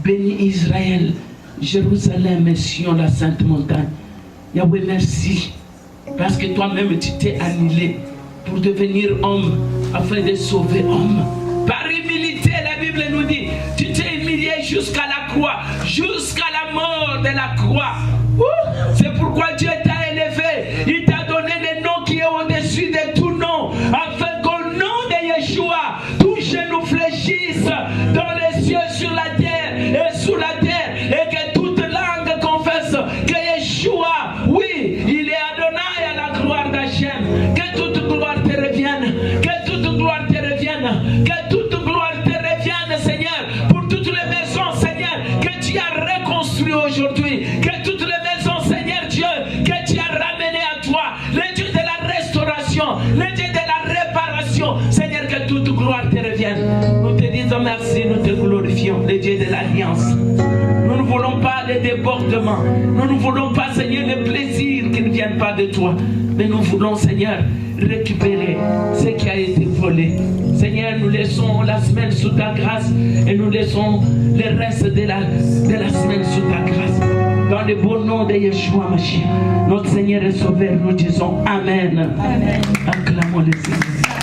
bénis Israël, Jérusalem et Sion, la Sainte Montagne. Yahweh, merci, parce que toi-même tu t'es annulé pour devenir homme, afin de sauver homme. Par humilité, la Bible nous dit, tu t'es humilié jusqu'à la croix, jusqu'à la mort de la croix. C'est pourquoi Dieu t'a élevé, il t'a donné le nom qui est au-dessus de tout nom, afin qu'au nom de Yeshua, tous genoux fléchissent dans les cieux, sur la terre et sous la terre, et que toute langue confesse que Yeshua, oui, il est Adonai à la gloire d'Hachem. Que toute gloire te revienne, que toute gloire te revienne, que toute gloire te revienne, Seigneur, pour toutes les maisons, Seigneur, que tu as reconstruites. construit aujourd'hui, que toutes les maisons, Seigneur Dieu, que tu as ramenées à toi, le Dieu de la restauration, le Dieu de la réparation, Seigneur, que toute gloire te revienne. Nous te disons merci, nous te glorifions, le Dieu de l'alliance. Nous ne voulons pas les débordements, nous ne voulons pas, Seigneur, les plaisirs qui ne viennent pas de toi, mais nous voulons, Seigneur, récupérer ce qui a été volé. Seigneur, nous laissons la semaine sous ta grâce et nous laissons le reste de la semaine sous ta grâce. Dans le beau nom de Yeshua Mashiach, notre Seigneur et Sauveur, nous disons Amen. Amen. Acclamons le Seigneur.